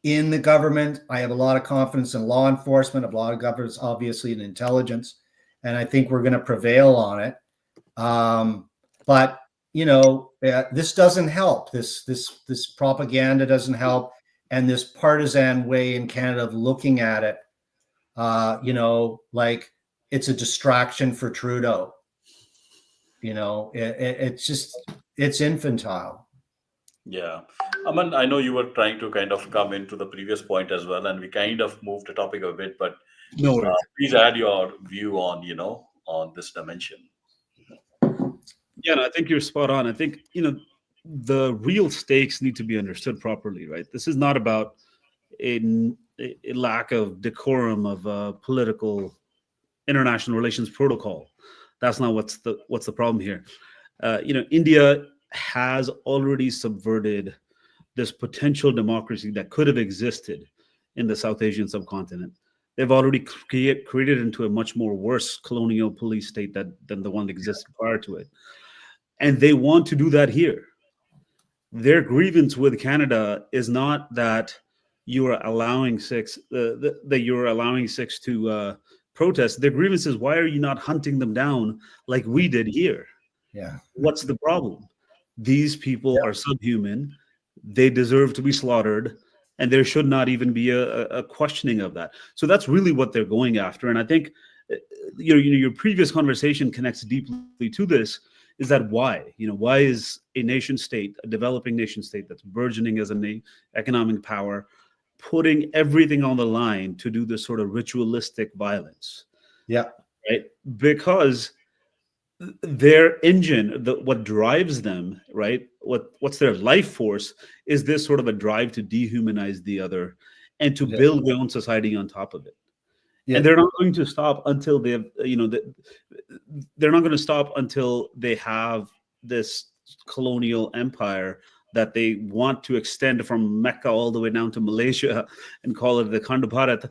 in the government. I have a lot of confidence in law enforcement, a lot of confidence, obviously, in intelligence. And I think we're going to prevail on it. But this doesn't help. This propaganda doesn't help, and this partisan way in Canada of looking at it, like it's a distraction for Trudeau. It's infantile. Yeah. Aman, I know you were trying to kind of come into the previous point as well, and we kind of moved the topic a bit, but No worries. please add your view on, on this dimension. Yeah, no, I think you're spot on. I think, the real stakes need to be understood properly, right? This is not about a lack of decorum of political international relations protocol. That's not what's the problem here. India has already subverted this potential democracy that could have existed in the South Asian subcontinent. They've already created into a much more worse colonial police state than the one that existed prior to it. And they want to do that here. Their grievance with Canada is not that you are allowing Sikhs to protest. Their grievance is, why are you not hunting them down like we did here? Yeah. What's the problem? These people are subhuman. They deserve to be slaughtered, and there should not even be a questioning of that. So that's really what they're going after. And I think your previous conversation connects deeply to this. Is that why? Why is a nation state, a developing nation state that's burgeoning as an economic power, putting everything on the line to do this sort of ritualistic violence? Yeah. Right? Because their engine, what drives them, right? What's their life force is this sort of a drive to dehumanize the other and to build their own society on top of it. Yeah. And they're not going to stop until they're not going to stop until they have this colonial empire that they want to extend from Mecca all the way down to Malaysia and call it the Khand Bharat.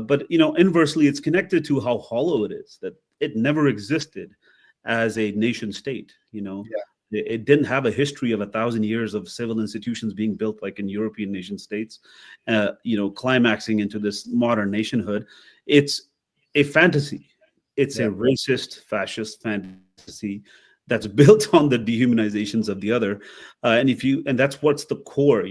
But inversely, it's connected to how hollow it is, that it never existed as a nation state. It didn't have a history of 1,000 years of civil institutions being built like in European nation states, climaxing into this modern nationhood. It's a fantasy. It's a racist, fascist fantasy that's built on the dehumanizations of the other. And that's what's the core,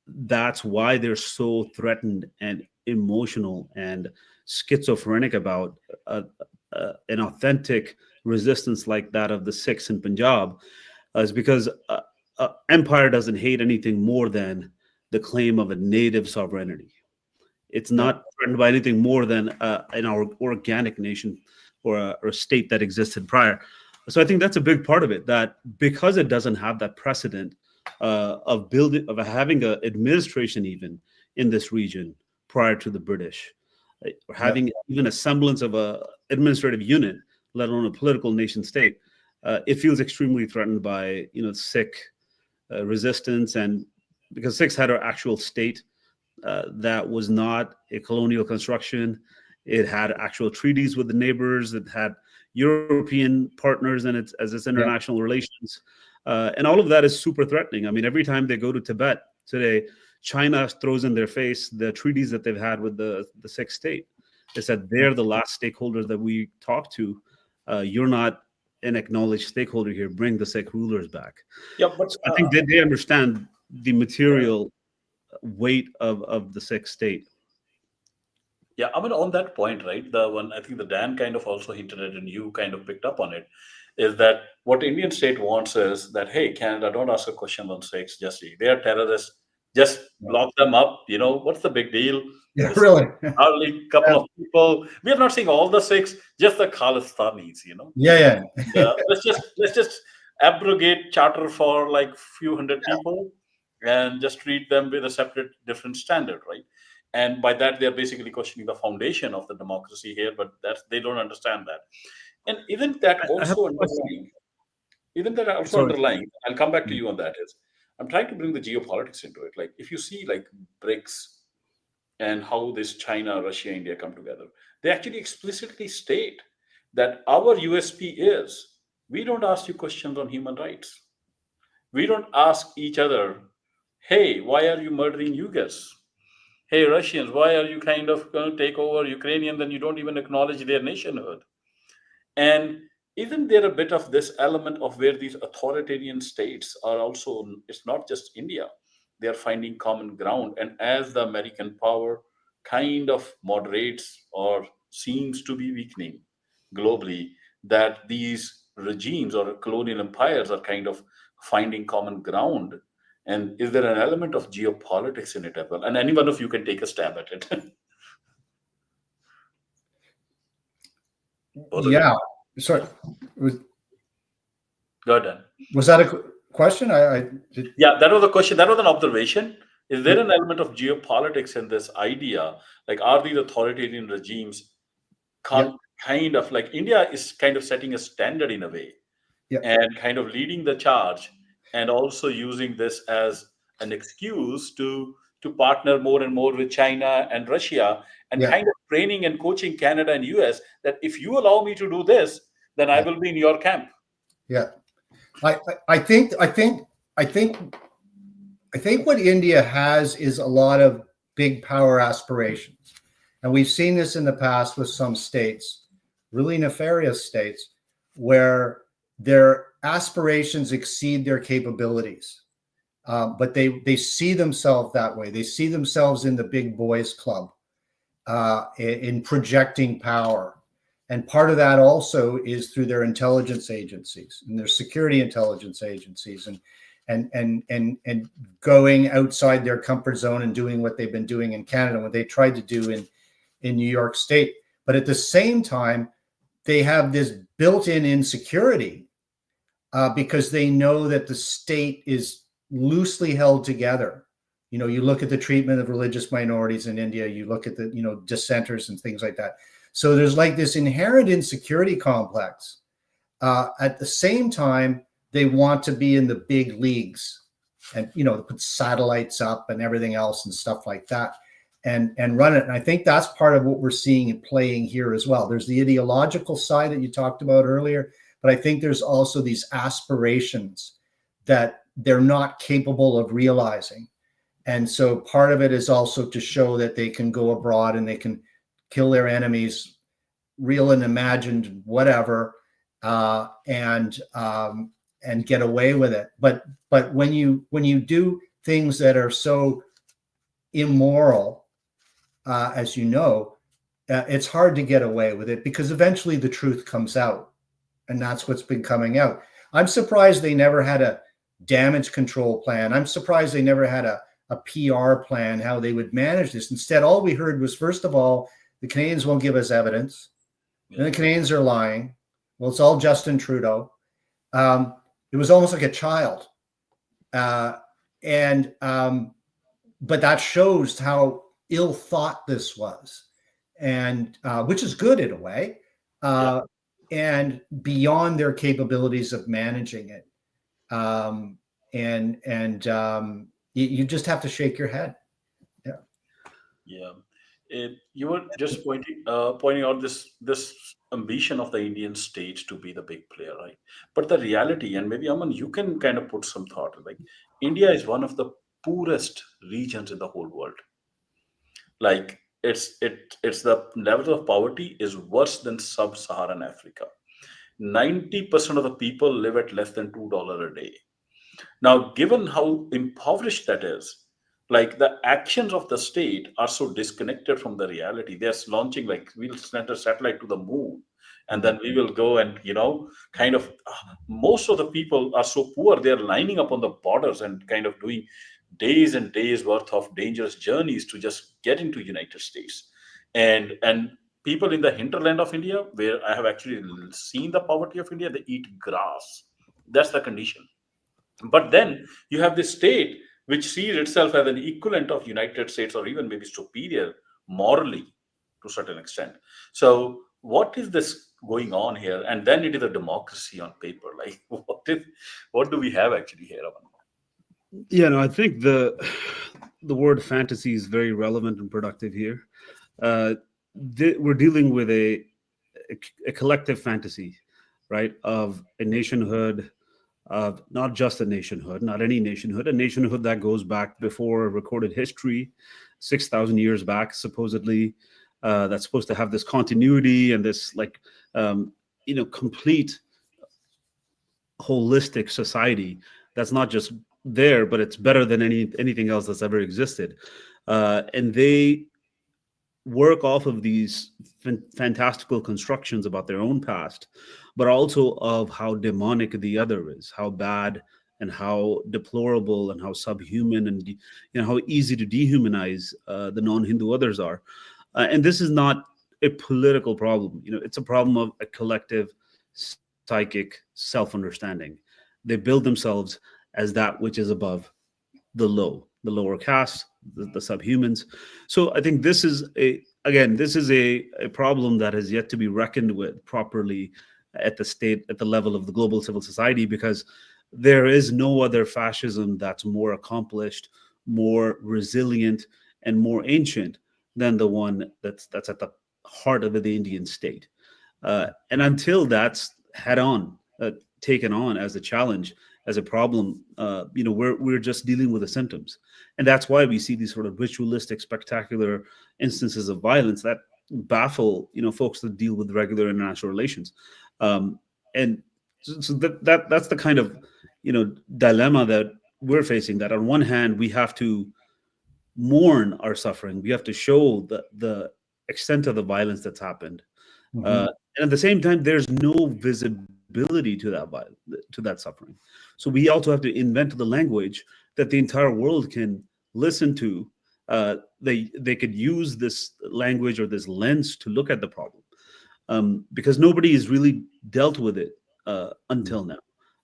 that's why they're so threatened and emotional and schizophrenic about an authentic resistance like that of the Sikhs in Punjab, is because empire doesn't hate anything more than the claim of a native sovereignty. It's not threatened by anything more than an organic nation or a state that existed prior. So I think that's a big part of it, that because it doesn't have that precedent of having an administration even in this region prior to the British, or having even a semblance of a administrative unit, let alone a political nation state, it feels extremely threatened by Sikh resistance, and because Sikhs had an actual state that was not a colonial construction. It had actual treaties with the neighbors. It had European partners in its international relations, and all of that is super threatening. I mean, every time they go to Tibet today, China throws in their face the treaties that they've had with the Sikh state. They said they're the last stakeholders that we talk to. You're not an acknowledged stakeholder here. Bring the Sikh rulers back. Yeah, but so I think they understand the material weight of the Sikh state. Yeah, I mean, on that point, right? The one I think the Dan kind of also hinted at, and you kind of picked up on it, is that what Indian state wants is that, hey, Canada, don't ask a question on Sikhs. Just see, they are terrorists. Just lock them up. What's the big deal? Yeah, really. Hardly a couple of people. We are not saying all the Sikhs, just the Khalistanis. Yeah. Let's just abrogate charter for like few hundred people, and just treat them with a separate, different standard, right? And by that, they're basically questioning the foundation of the democracy here, but they don't understand that. And isn't that also underlying? I'll come back to you on that. Is I'm trying to bring the geopolitics into it. Like if you see like BRICS and how this China, Russia, India come together, they actually explicitly state that our USP is we don't ask you questions on human rights. We don't ask each other, hey, why are you murdering Uyghurs? Hey, Russians, why are you kind of going to take over Ukrainian? Then you don't even acknowledge their nationhood. And isn't there a bit of this element of where these authoritarian states are also, it's not just India, they are finding common ground. And as the American power kind of moderates or seems to be weakening globally, that these regimes or colonial empires are kind of finding common ground. And is there an element of geopolitics in it as well? And any one of you can take a stab at it. Both of you. Yeah. Sorry. Go ahead, Dan. Was that a question? Yeah, that was a question. That was an observation. Is there an element of geopolitics in this idea? Like, are these authoritarian regimes Yeah. kind of like India is kind of setting a standard in a way Yeah. and kind of leading the charge, and also using this as an excuse to partner more and more with China and Russia, and Yeah. kind of training and coaching Canada and US that if you allow me to do this, then I will be in your camp. Yeah. I think what India has is a lot of big power aspirations. And we've seen this in the past with some states, really nefarious states, where their aspirations exceed their capabilities. But they see themselves that way. They see themselves in the big boys club, in projecting power. And part of that also is through their intelligence agencies and their security intelligence agencies, and going outside their comfort zone and doing what they've been doing in Canada, what they tried to do in New York State. But at the same time, they have this built-in insecurity because they know that the state is loosely held together. You know, you look at the treatment of religious minorities in India, you look at the, dissenters and things like that. So there's like this inherent insecurity complex. At the same time, they want to be in the big leagues and, put satellites up and everything else and stuff like that and run it. And I think that's part of what we're seeing and playing here as well. There's the ideological side that you talked about earlier, but I think there's also these aspirations that they're not capable of realizing. And so part of it is also to show that they can go abroad and they can kill their enemies, real and imagined, whatever, and get away with it. But when you do things that are so immoral, as you know, it's hard to get away with it because eventually the truth comes out, and that's what's been coming out. I'm surprised they never had a damage control plan. I'm surprised they never had a PR plan, how they would manage this. Instead, all we heard was, first of all, the Canadians won't give us evidence. And the Canadians are lying. Well, it's all Justin Trudeau. It was almost like a child. But that shows how ill thought this was, and which is good in a way, and beyond their capabilities of managing it. You just have to shake your head. Yeah. You were just pointing out this ambition of the Indian state to be the big player, right? But the reality, and maybe Aman, you can kind of put some thought, like India is one of the poorest regions in the whole world. Like it's the level of poverty is worse than sub-Saharan Africa. 90% of the people live at less than $2 a day. Now, given how impoverished that is, like the actions of the state are so disconnected from the reality. They're launching like we'll send a satellite to the moon, and then we will go and kind of most of the people are so poor they're lining up on the borders and kind of doing days and days worth of dangerous journeys to just get into United States. And people in the hinterland of India, where I have actually seen the poverty of India, they eat grass. That's the condition. But then you have this state which sees itself as an equivalent of United States or even maybe superior morally to a certain extent. So what is this going on here? And then it is a democracy on paper. Like what do we have actually here? Yeah, no, I think the word fantasy is very relevant and productive here. We're dealing with a collective fantasy, right, of a nationhood, of not just a nationhood, not any nationhood, a nationhood that goes back before recorded history, 6,000 years back, supposedly, that's supposed to have this continuity and this complete holistic society that's not just there, but it's better than anything else that's ever existed. And they work off of these fantastical constructions about their own past, but also of how demonic the other is, how bad and how deplorable and how subhuman and how easy to dehumanize the non-Hindu others are. And this is not a political problem. It's a problem of a collective psychic self-understanding. They build themselves as that which is above the lower caste, the subhumans. So I think this is a problem that has yet to be reckoned with properly at the level of the global civil society, because there is no other fascism that's more accomplished, more resilient, and more ancient than the one that's at the heart of the Indian state. And until that's head on taken on as a challenge, as a problem, we're just dealing with the symptoms. And that's why we see these sort of ritualistic, spectacular instances of violence that baffle folks that deal with regular international relations. And so that's the kind of dilemma that we're facing, that on one hand we have to mourn our suffering, we have to show the extent of the violence that's happened, and at the same time there's no visibility to that suffering. So we also have to invent the language that the entire world can listen to. They could use this language or this lens to look at the problem, because nobody has really dealt with it until now,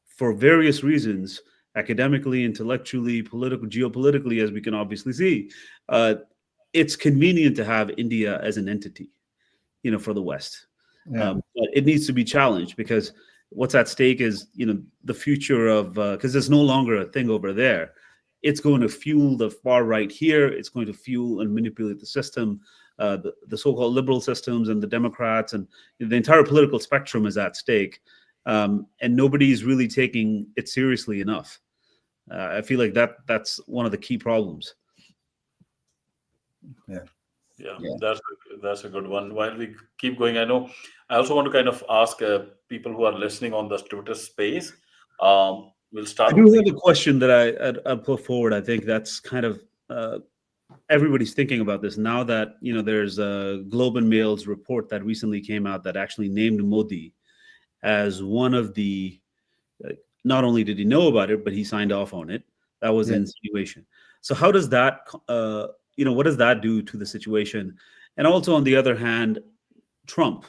for various reasons, academically, intellectually, geopolitically, as we can obviously see. It's convenient to have India as an entity, for the West. Yeah. But it needs to be challenged, because what's at stake is, the future of, because there's no longer a thing over there. It's going to fuel the far right here. It's going to fuel and manipulate the system, the so-called liberal systems and the Democrats, and the entire political spectrum is at stake. And nobody's really taking it seriously enough. I feel like that's one of the key problems. Yeah. That's a good one. While we keep going, I also want to kind of ask people who are listening on the Twitter space. We'll start. I do have a question that I put forward. I think that's kind of everybody's thinking about this now that there's a Globe and Mail's report that recently came out that actually named Modi as one of the. Not only did he know about it, but he signed off on it. That was an insinuation. So how does that? What does that do to the situation? And also, on the other hand, Trump,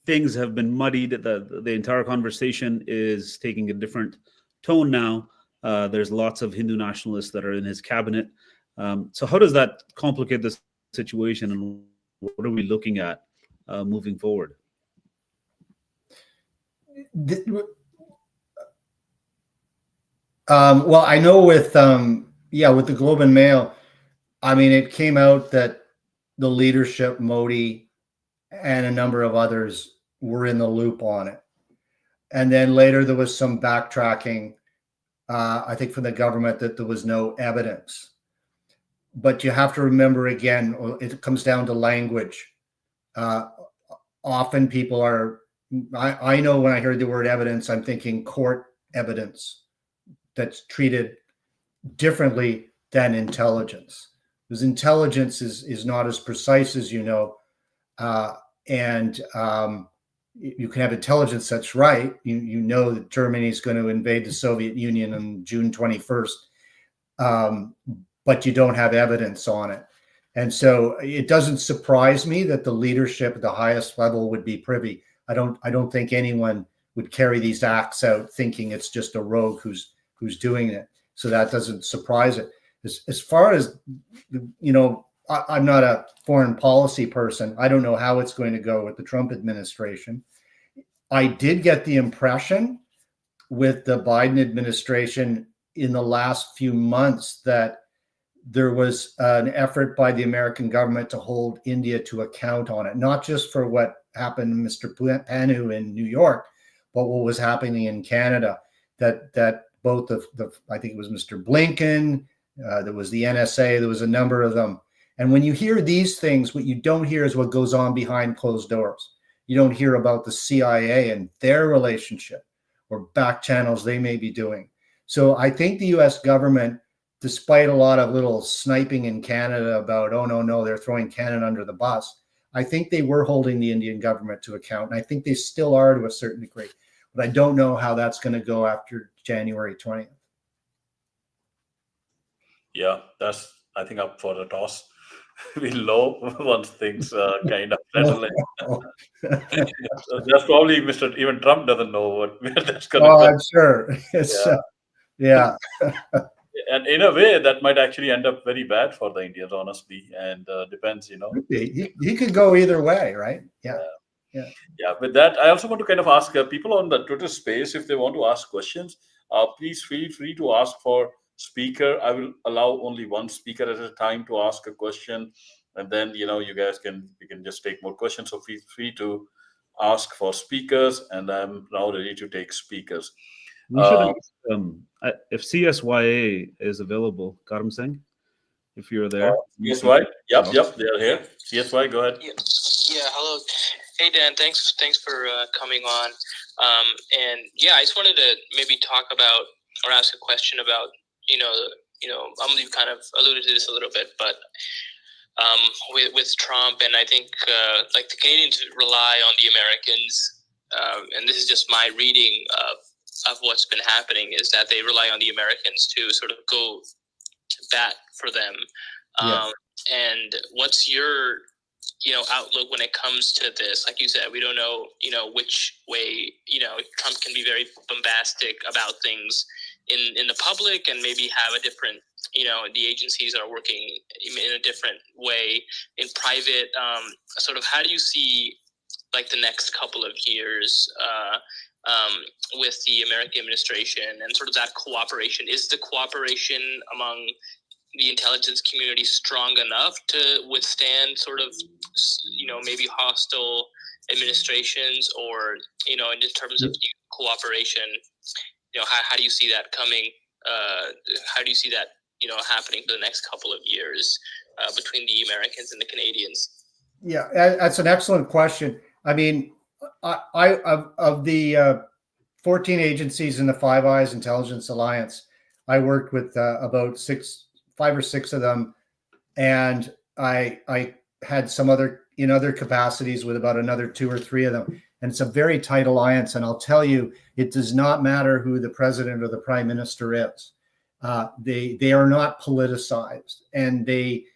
things have been muddied. The entire conversation is taking a different tone now. There's lots of Hindu nationalists that are in his cabinet. So how does that complicate the situation, and what are we looking at moving forward? Well, I know with the Globe and Mail, it came out that the leadership, Modi, and a number of others were in the loop on it. And then later there was some backtracking, I think from the government, that there was no evidence. But you have to remember, again, it comes down to language. Often people are, I know when I heard the word evidence, I'm thinking court evidence that's treated differently than intelligence. Because intelligence is not as precise as and you can have intelligence that's right. You know that Germany is going to invade the Soviet Union on June 21st, but you don't have evidence on it. And so it doesn't surprise me that the leadership at the highest level would be privy. I don't think anyone would carry these acts out thinking it's just a rogue who's doing it. So that doesn't surprise it. As far as, I'm not a foreign policy person. I don't know how it's going to go with the Trump administration. I did get the impression with the Biden administration in the last few months that there was an effort by the American government to hold India to account on it, not just for what happened to Mr. Panu in New York, but what was happening in Canada. That both I think it was Mr. Blinken, there was the NSA, there was a number of them. And when you hear these things, what you don't hear is what goes on behind closed doors. You don't hear about the CIA and their relationship or back channels they may be doing. So I think the US government, despite a lot of little sniping in Canada about, oh, no, they're throwing Canada under the bus, I think they were holding the Indian government to account. And I think they still are to a certain degree. But I don't know how that's going to go after January 20th. Yeah, that's, I think, up for the toss. We'll know once things kind of settle in. So that's probably Mr. Even Trump doesn't know where that's going to Oh, go. I'm sure. It's, yeah. And in a way, that might actually end up very bad for the Indians, honestly. And depends, He could go either way, right? Yeah. Yeah. With that, I also want to kind of ask people on the Twitter space if they want to ask questions. Please feel free to ask for speaker. I will allow only one speaker at a time to ask a question, and then you guys we can just take more questions. So feel free to ask for speakers, and I'm now ready to take speakers. We should ask if CSYA is available, Karam Singh, if you're there. CSY, yep, they're here. CSY, go ahead. Yeah, hello. Hey Dan, thanks for coming on. And yeah, I just wanted to maybe talk about or ask a question about you kind of alluded to this a little bit, but with Trump, and I think like the Canadians rely on the Americans, and this is just my reading of what's been happening, is that they rely on the Americans to sort of go to bat for them. Yes. And what's your outlook when it comes to this? Like you said, we don't know which way Trump can be very bombastic about things in the public, and maybe have a different the agencies are working in a different way in private. Sort of, how do you see like the next couple of years with the American administration and sort of that cooperation? Is the cooperation among the intelligence community strong enough to withstand sort of maybe hostile administrations, or in terms of cooperation, how do you see that coming? How do you see that happening for the next couple of years between the Americans and the Canadians? Yeah, that's an excellent question. I mean, I of the 14 agencies in the Five Eyes Intelligence Alliance, I worked with about 5 or 6 of them, and I had some other in other capacities with about another 2 or 3 of them. And it's a very tight alliance. And I'll tell you, it does not matter who the president or the prime minister is. They are not politicized, and they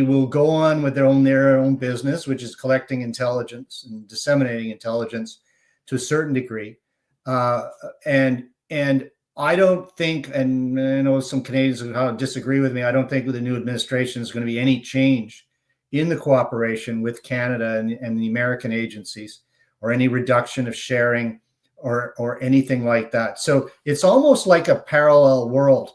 will go on with their own business, which is collecting intelligence and disseminating intelligence to a certain degree. And I don't think, and I know some Canadians will disagree with me, I don't think with the new administration is going to be any change in the cooperation with Canada and the American agencies, or any reduction of sharing or anything like that. So it's almost like a parallel world.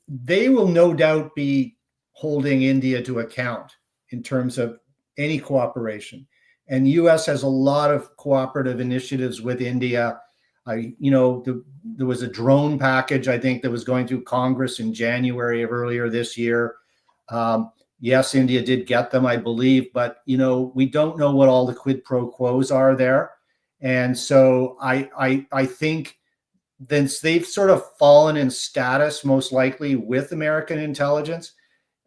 They will no doubt be holding India to account in terms of any cooperation. And the U.S. has a lot of cooperative initiatives with India. There was a drone package, I think, that was going through Congress in January of earlier this year. Yes, India did get them, I believe, but we don't know what all the quid pro quos are there. And so I think then they've sort of fallen in status, most likely with American intelligence,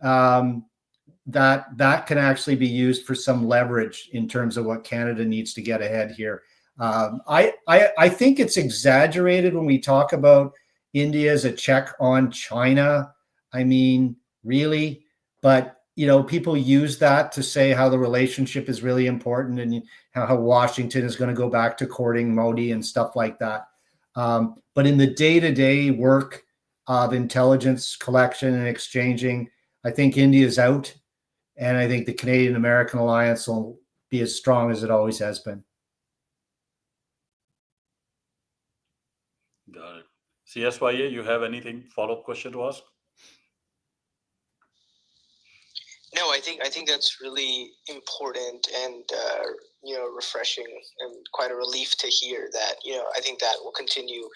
that can actually be used for some leverage in terms of what Canada needs to get ahead here. I think it's exaggerated when we talk about India as a check on China. I mean, really, but people use that to say how the relationship is really important, and how Washington is going to go back to courting Modi and stuff like that. But in the day-to-day work of intelligence collection and exchanging, I think India is out, and I think the Canadian-American alliance will be as strong as it always has been. Got it. CSYA, you have anything follow-up question to ask? No, I think that's really important and refreshing, and quite a relief to hear that. I think that will continue.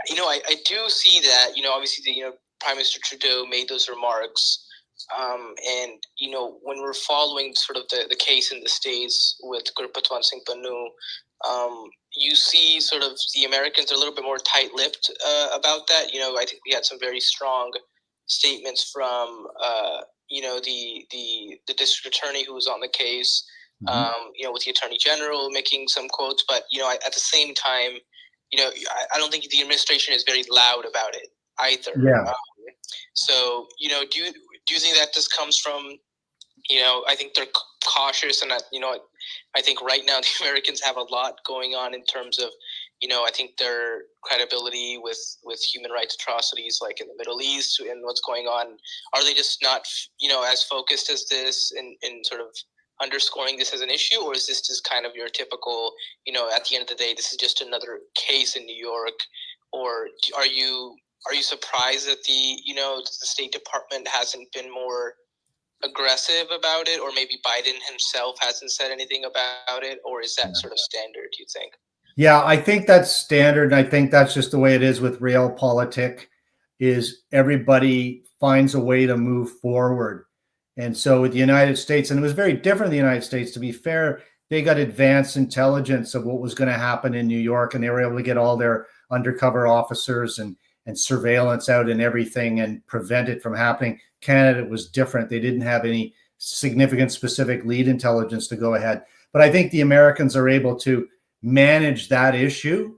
I do see that obviously the Prime Minister Trudeau made those remarks, and when we're following sort of the case in the States with Gurpatwant Singh Pannu, you see sort of the Americans are a little bit more tight-lipped about that. I think we had some very strong statements from the district attorney who was on the case. With the attorney general making some quotes, but at the same time, I don't think the administration is very loud about it either. Yeah. So do you think that this comes from I think they're cautious, and I think right now the Americans have a lot going on in terms of I think their credibility with human rights atrocities like in the Middle East and what's going on. Are they just not as focused as this in sort of underscoring this as an issue, or is this just kind of your typical at the end of the day this is just another case in New York? Or are you surprised that the State Department hasn't been more aggressive about it, or maybe Biden himself hasn't said anything about it, or is that sort of standard, do you think? Yeah, I think that's standard, and I think that's just the way it is with realpolitik, is everybody finds a way to move forward. And so with the United States, and it was very different in the United States, to be fair, they got advanced intelligence of what was going to happen in New York, and they were able to get all their undercover officers and surveillance out and everything and prevent it from happening. Canada was different. They didn't have any significant specific lead intelligence to go ahead. But I think the Americans are able to manage that issue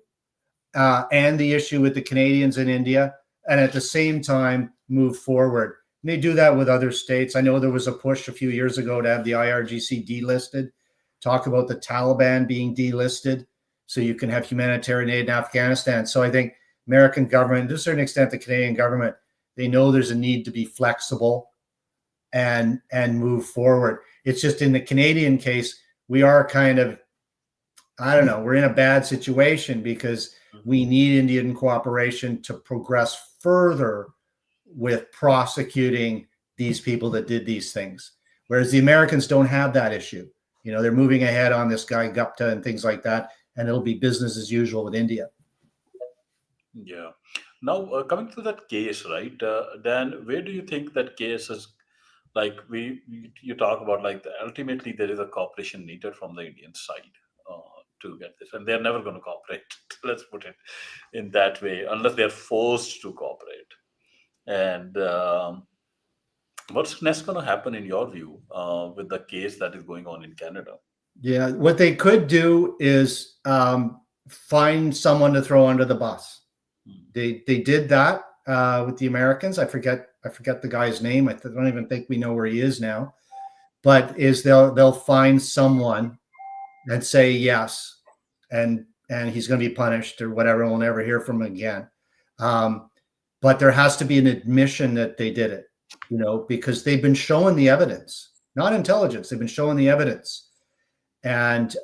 and the issue with the Canadians in India, and at the same time move forward. And they do that with other states. I know there was a push a few years ago to have the IRGC delisted, talk about the Taliban being delisted so you can have humanitarian aid in Afghanistan. So I think American government, to a certain extent, the Canadian government, they know there's a need to be flexible and move forward. It's just in the Canadian case, we are kind of, I don't know, we're in a bad situation because we need Indian cooperation to progress further with prosecuting these people that did these things. Whereas the Americans don't have that issue. They're moving ahead on this guy Gupta and things like that, and it'll be business as usual with India. Yeah. Now, coming to that case, right, Dan, where do you think that case is? Like you talk about, like ultimately there is a cooperation needed from the Indian side to get this, and they're never going to cooperate. Let's put it in that way, unless they're forced to cooperate. And what's next going to happen in your view with the case that is going on in Canada? Yeah, what they could do is find someone to throw under the bus. They did that with the Americans. I forget the guy's name. I don't even think we know where he is now. But they'll find someone and say yes, and he's going to be punished or whatever. We'll never hear from him again. But there has to be an admission that they did it, because they've been showing the evidence, not intelligence. They've been showing the evidence, and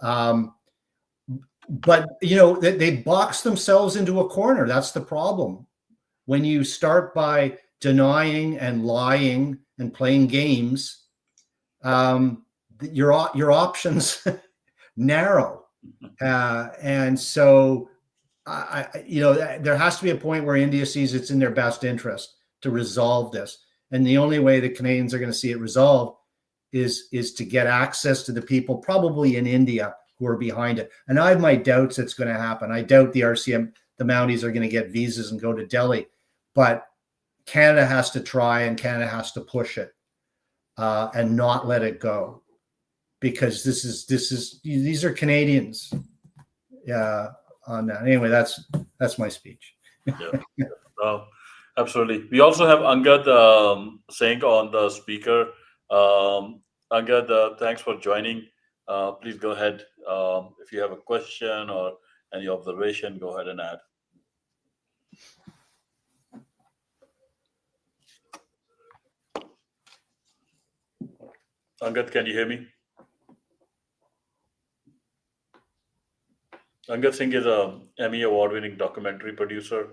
but they box themselves into a corner. That's the problem. When you start by denying and lying and playing games, your options narrow, and so there has to be a point where India sees it's in their best interest to resolve this, and the only way the Canadians are going to see it resolved is to get access to the people, probably in India, who are behind it. And I have my doubts it's going to happen. I doubt the RCM, the Mounties, are going to get visas and go to Delhi, but Canada has to try, and Canada has to push it and not let it go, because these are Canadians. On that. Anyway, that's my speech. Yeah. Absolutely. We also have Angad Singh on the speaker. Angad, thanks for joining. Please go ahead. If you have a question or any observation, go ahead and add. Angad, can you hear me? Angad Singh is a Emmy award-winning documentary producer,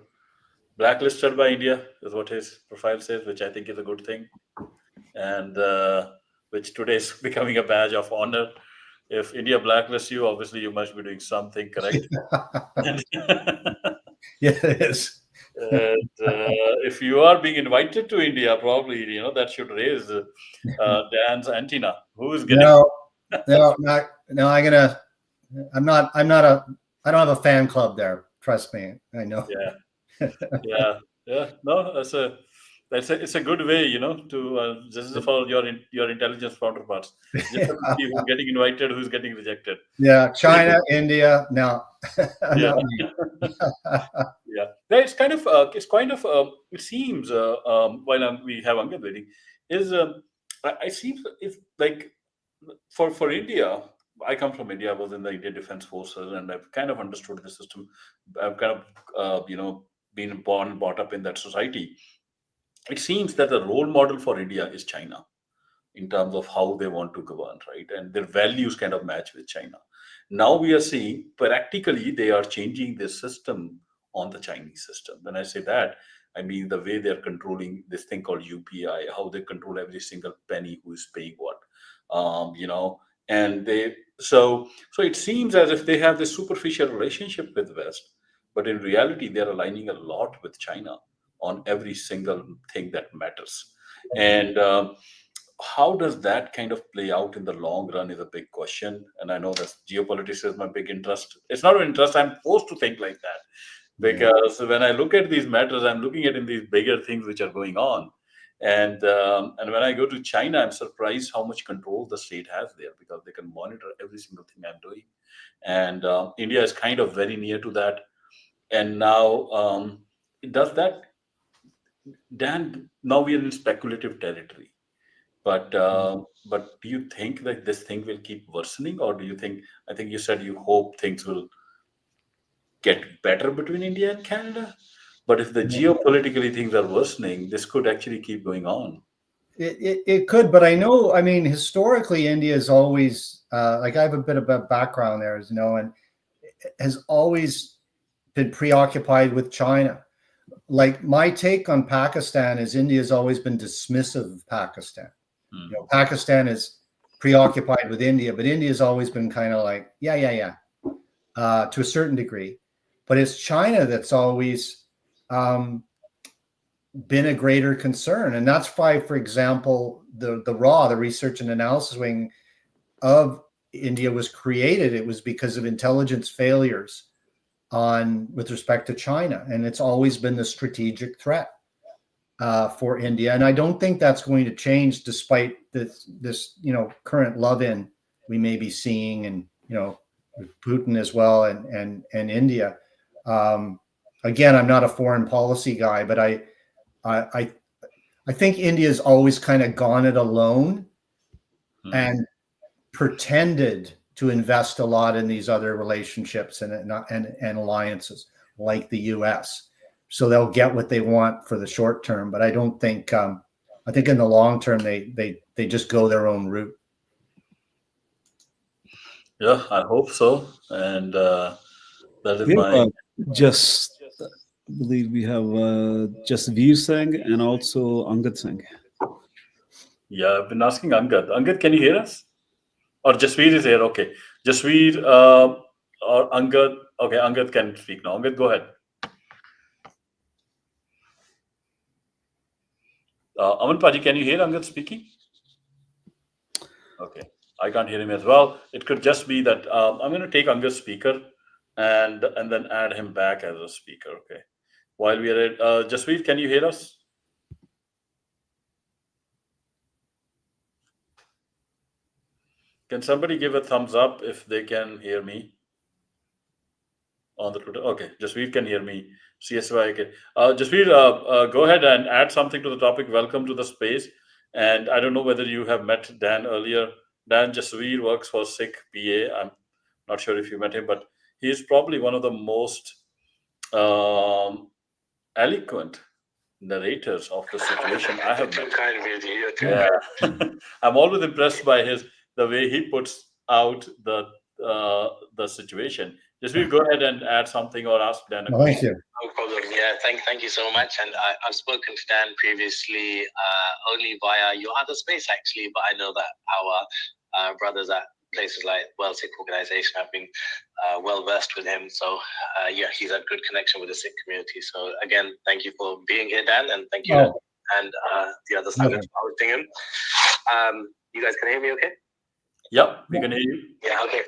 blacklisted by India, is what his profile says, which I think is a good thing, and which today is becoming a badge of honor. If India blacklists you, obviously you must be doing something correct. Yeah, it is. And if you are being invited to India, probably that should raise Dan's antenna. Who is getting? No, I'm gonna I don't have a fan club there. Trust me, I know. Yeah. No, it's a good way, to this is for your intelligence counterparts. Just have to see who's getting invited, who's getting rejected. Yeah, China, India, no, Yeah. not me. Yeah. It seems while we have Angad waiting, is I seem it's like for India. I come from India. I was in the Indian Defense Forces, and I've kind of understood the system. I've kind of been born and brought up in that society. It seems that the role model for India is China in terms of how they want to govern, right? And their values kind of match with China. Now we are seeing practically they are changing their system on the Chinese system. When I say that, I mean the way they're controlling this thing called UPI, how they control every single penny who is paying what, and so it seems as if they have this superficial relationship with West, but in reality they're aligning a lot with China on every single thing that matters. And how does that kind of play out in the long run is a big question. And I know that geopolitics is my big interest. It's not an interest, I'm forced to think like that. Because when I look at these matters, I'm looking at in these bigger things which are going on. And when I go to China, I'm surprised how much control the state has there because they can monitor every single thing I'm doing. And India is kind of very near to that. And now, does that, Dan, now we are in speculative territory. But do you think that this thing will keep worsening, or do you think? I think you said you hope things will get better between India and Canada. But if the geopolitically things are worsening, this could actually keep going on. It could, but I mean, historically, India is always like I have a bit of a background there, as you know, and has always been preoccupied with China. Like my take on Pakistan is India has always been dismissive of Pakistan. Pakistan is preoccupied with India, but India has always been kind of like, yeah, to a certain degree. But it's China that's always been a greater concern. And that's why, for example, the RAW, the Research and Analysis Wing of India was created. It was because of intelligence failures with respect to China. And it's always been the strategic threat for India. And I don't think that's going to change despite this current love-in we may be seeing, and, Putin as well, and India. Again, I'm not a foreign policy guy, but I think India's always kind of gone it alone and pretended to invest a lot in these other relationships and alliances like the U.S. So they'll get what they want for the short term, but I don't think. I think in the long term they just go their own route. Yeah, I hope so, and that is my. Just believe we have just Veer Singh and also Angad Singh. Yeah, I've been asking Angad. Angad, can you hear us? Or Jasveer is here. Okay, Jasveer or Angad. Okay, Angad can speak now. Angad, go ahead. Aman Paji, can you hear Angad speaking? Okay, I can't hear him as well. It could just be that I'm going to take Angad's speaker and then add him back as a speaker. Okay. While we are at Jasveer, can you hear us? Can somebody give a thumbs up if they can hear me on the Twitter? Okay, Jasveer can hear me. CSY can. Jasveer, go ahead and add something to the topic. Welcome to the space. And I don't know whether you have met Dan earlier. Dan Jasveer works for SICK PA. I'm not sure if you met him, but he is probably one of the most eloquent narrators of the situation I have met. Yeah, I'm always impressed by the way he puts out the situation. Just will go ahead and add something or ask Dan a question. Thank you. No problem. Yeah, thank you so much. And I've spoken to Dan previously only via your other space, actually, but I know that our brothers at places like World Sikh Organization have been well versed with him. So yeah, he's had good connection with the Sikh community. So again, thank you for being here, Dan, and thank you and the other side for hosting him. You guys can hear me okay? Yep, we can hear you. Yeah, okay.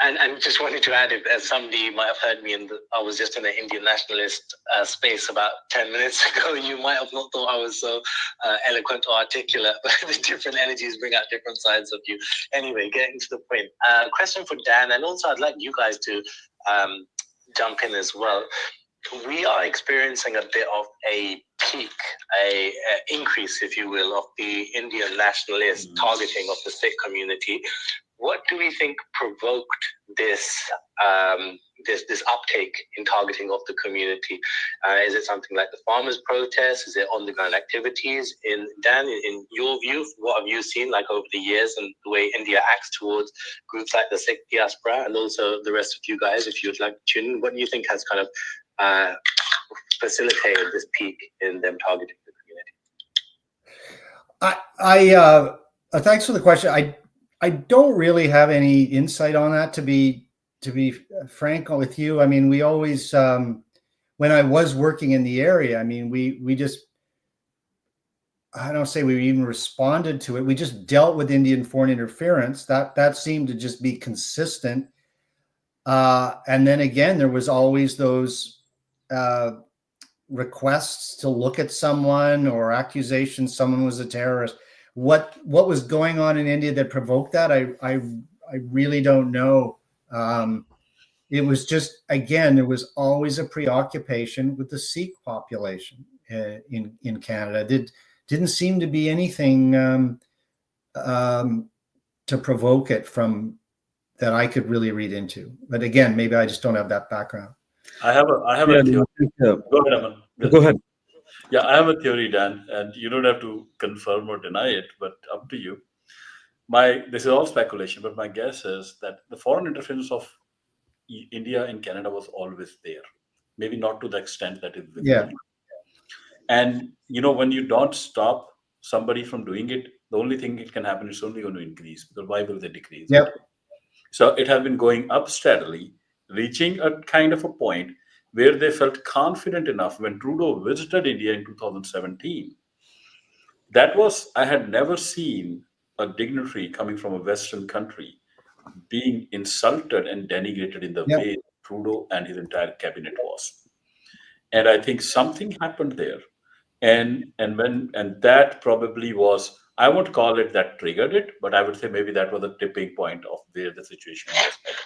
And just wanted to add, if as somebody might have heard me, I was just in the Indian nationalist space about 10 minutes ago, you might have not thought I was so eloquent or articulate, but the different energies bring out different sides of you. Anyway, getting to the point. Question for Dan, and also I'd like you guys to jump in as well. We are experiencing a bit of a peak, a increase, if you will, of the Indian nationalist targeting of the Sikh community. What do we think provoked this this uptake in targeting of the community? Is it something like the farmers' protests? Is it on-the-ground activities? Dan, in your view, what have you seen like over the years and the way India acts towards groups like the Sikh diaspora, and also the rest of you guys, if you would like to tune in? What do you think has kind of facilitated this peak in them targeting the community? Thanks for the question. I don't really have any insight on that, to be frank with you. I mean, we always, when I was working in the area, I mean, we just, I don't say we even responded to it. We just dealt with Indian foreign interference. That seemed to just be consistent. And then again, there was always those requests to look at someone or accusations someone was a terrorist. What was going on in India that provoked that? I really don't know. It was just, again, there was always a preoccupation with the Sikh population in Canada. Didn't seem to be anything to provoke it from that I could really read into. But again, maybe I just don't have that background. I have a theory. Go ahead, Aman. Go ahead. Yeah, I have a theory, Dan, and you don't have to confirm or deny it, but up to you. This is all speculation, but my guess is that the foreign interference of India in Canada was always there. Maybe not to the extent that it will. Yeah. And when you don't stop somebody from doing it, the only thing it can happen is only going to increase. Because why will they decrease? Yep. So it has been going up steadily, reaching a kind of a point where they felt confident enough when Trudeau visited India in 2017. I had never seen a dignitary coming from a Western country being insulted and denigrated in the way Trudeau and his entire cabinet was. And I think something happened there. And that probably was, I won't call it that triggered it, but I would say maybe that was a tipping point of where the situation was headed.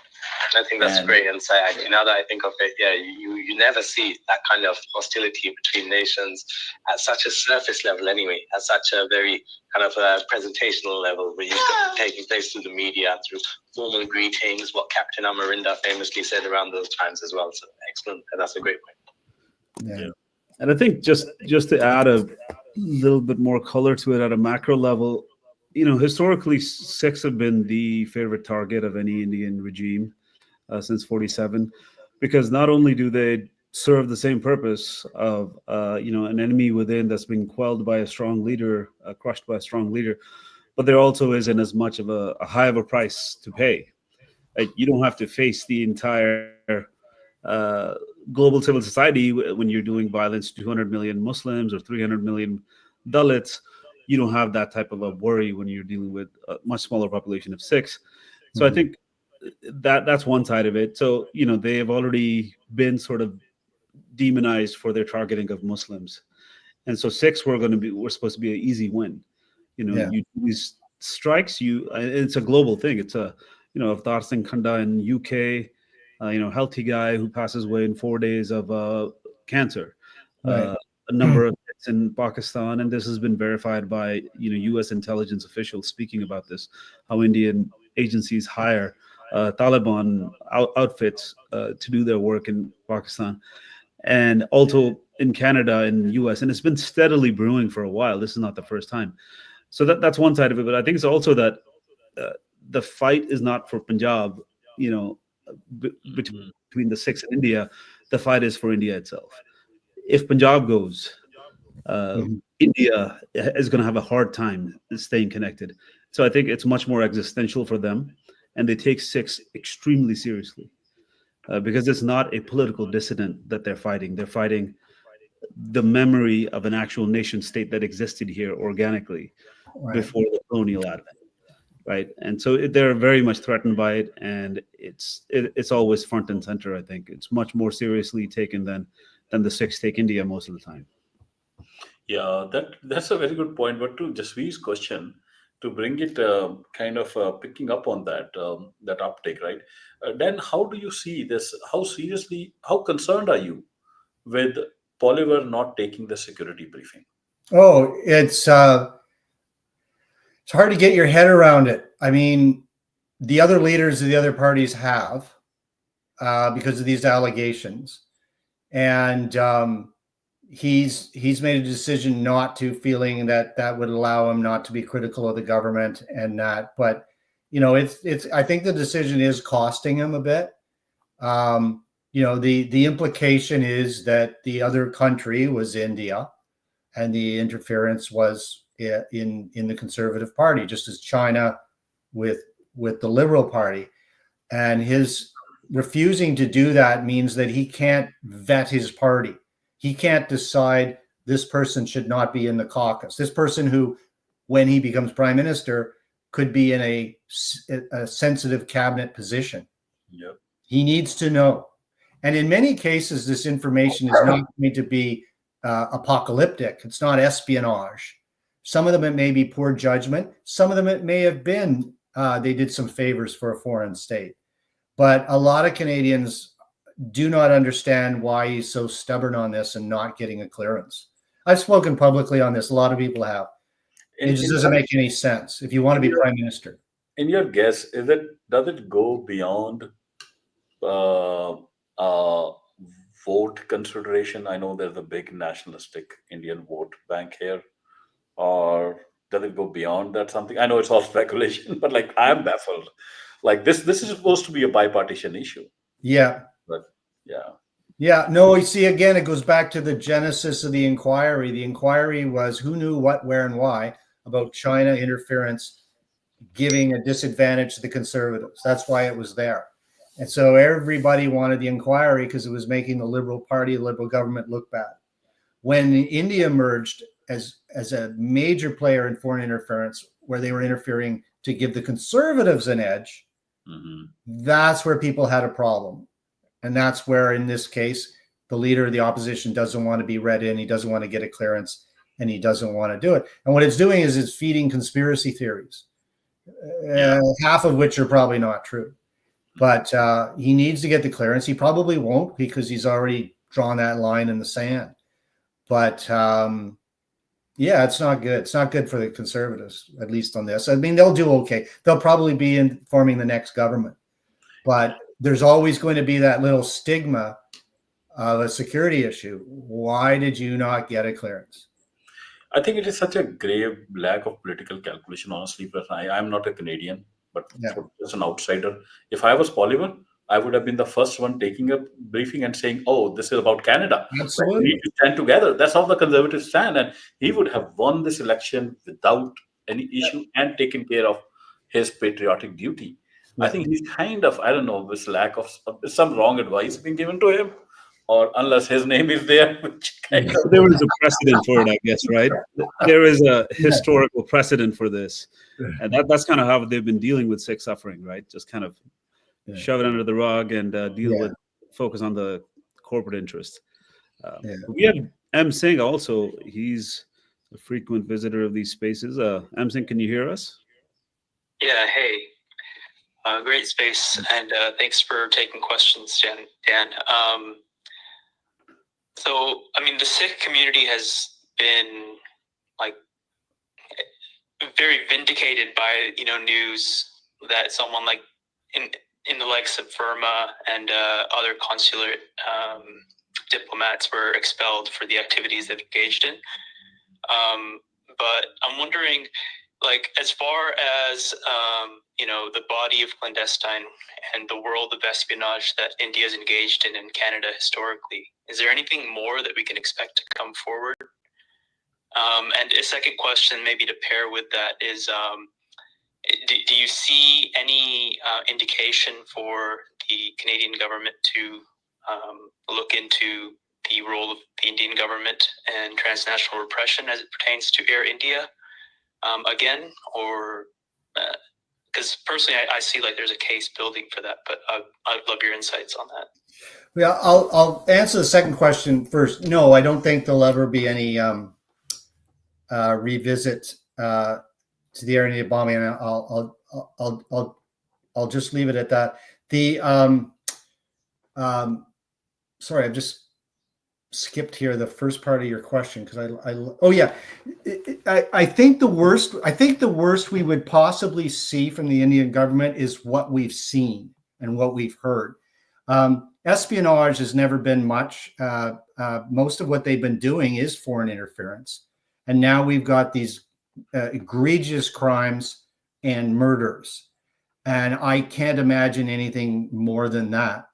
I think that's a great insight. Now that I think of it, you never see that kind of hostility between nations at such a surface level anyway, at such a very kind of presentational level, where you've got taking place through the media, through formal greetings, what Captain Amarinda famously said around those times as well. So excellent. And that's a great point. Yeah. And I think just to add a little bit more color to it at a macro level, historically, Sikhs have been the favorite target of any Indian regime since 47, because not only do they serve the same purpose of an enemy within that's been quelled by a strong leader, crushed by a strong leader, but there also isn't as much of a high of a price to pay. You don't have to face the entire global civil society when you're doing violence to 200 million Muslims or 300 million Dalits. You don't have that type of a worry when you're dealing with a much smaller population of Sikhs. So I think that's one side of it. So they have already been sort of demonized for their targeting of Muslims, and so Sikhs were supposed to be an easy win. You do these strikes. It's a global thing. It's Avtar Singh Khanda in UK. Healthy guy who passes away in 4 days of cancer. Right. A number of hits in Pakistan, and this has been verified by U.S. intelligence officials speaking about this. How Indian agencies hire Taliban outfits to do their work in Pakistan, and also in Canada and U.S. And it's been steadily brewing for a while. This is not the first time. So that's one side of it. But I think it's also that the fight is not for Punjab. Between the Sikhs and India, the fight is for India itself. If Punjab goes, India is going to have a hard time staying connected. So I think it's much more existential for them, and they take Sikhs extremely seriously because it's not a political dissident that they're fighting. They're fighting the memory of an actual nation state that existed here organically before the colonial advent. right? And so they're very much threatened by it, and it's always front and center. I think it's much more seriously taken than the Sikhs take India most of the time. Yeah, that's a very good point. But to Jasveer's question, to bring it kind of picking up on that uptake, right? Then how do you see this? How seriously, how concerned are you with Poliver not taking the security briefing? Oh, it's hard to get your head around it. I mean, the other leaders of the other parties have because of these allegations, and he's made a decision not to, feeling that that would allow him not to be critical of the government and that. But it's I think the decision is costing him a bit. The implication is that the other country was India, and the interference was in the Conservative Party, just as China with the Liberal Party. And his refusing to do that means that he can't vet his party. He can't decide this person should not be in the caucus. This person who, when he becomes prime minister, could be in a sensitive cabinet position. Yep. He needs to know. And in many cases, this information is not going to be apocalyptic. It's not espionage. Some of them, it may be poor judgment. Some of them, it may have been they did some favors for a foreign state. But a lot of Canadians do not understand why he's so stubborn on this and not getting a clearance. I've spoken publicly on this. A lot of people have. It just doesn't make any sense if you want to be prime minister. In your guess, does it go beyond vote consideration? I know there's a big nationalistic Indian vote bank here, or does it go beyond that? Something, I know it's all speculation, but like I'm baffled. Like this is supposed to be a bipartisan issue. Yeah. But yeah. Yeah, no, you see, again, it goes back to the genesis of the inquiry. The inquiry was who knew what, where, and why about China interference giving a disadvantage to the Conservatives. That's why it was there. And so everybody wanted the inquiry because it was making the Liberal Party, the Liberal government look bad. When India emerged as a major player in foreign interference, where they were interfering to give the Conservatives an edge, that's where people had a problem. And that's where, in this case, the leader of the opposition doesn't want to be read in. He doesn't want to get a clearance, and he doesn't want to do it. And what it's doing is it's feeding conspiracy theories, half of which are probably not true. But he needs to get the clearance. He probably won't because he's already drawn that line in the sand. But it's not good. It's not good for the Conservatives, at least on this. I mean, they'll do okay. They'll probably be forming the next government. But there's always going to be that little stigma of a security issue. Why did you not get a clearance? I think it is such a grave lack of political calculation, honestly. But I'm not a Canadian, but as an outsider, if I was Poliver, I would have been the first one taking a briefing and saying, "Oh, this is about Canada. Absolutely. We need to stand together." That's how the Conservatives stand, and he would have won this election without any issue and taken care of his patriotic duty. I think he's kind of, I don't know, this lack of some wrong advice being given to him, or unless his name is there, which kind of. There is a precedent for it, I guess, right? There is a historical precedent for this. And that's kind of how they've been dealing with Sikh suffering, right? Just kind of shove it under the rug and focus on the corporate interest. We have M. Singh also. He's a frequent visitor of these spaces. M. Singh, can you hear us? Yeah, hey. Great space, and thanks for taking questions, Dan. So, I mean, the Sikh community has been like very vindicated by news that someone like in the likes of Burma and other consular diplomats were expelled for the activities they've engaged in. But I'm wondering, like, as far as the body of clandestine and the world of espionage that India is engaged in Canada historically, is there anything more that we can expect to come forward? And a second question, maybe to pair with that, is do you see any indication for the Canadian government to look into the role of the Indian government and transnational repression as it pertains to Air India again, or Because personally, I see like there's a case building for that, but I'd love your insights on that. Yeah, I'll answer the second question first. No, I don't think there'll ever be any revisit to the area bombing. And I'll just leave it at that. The sorry, I've just skipped here the first part of your question because I think the worst we would possibly see from the Indian government is what we've seen and what we've heard. Espionage has never been much. Most of what they've been doing is foreign interference, and now we've got these egregious crimes and murders, and I can't imagine anything more than that.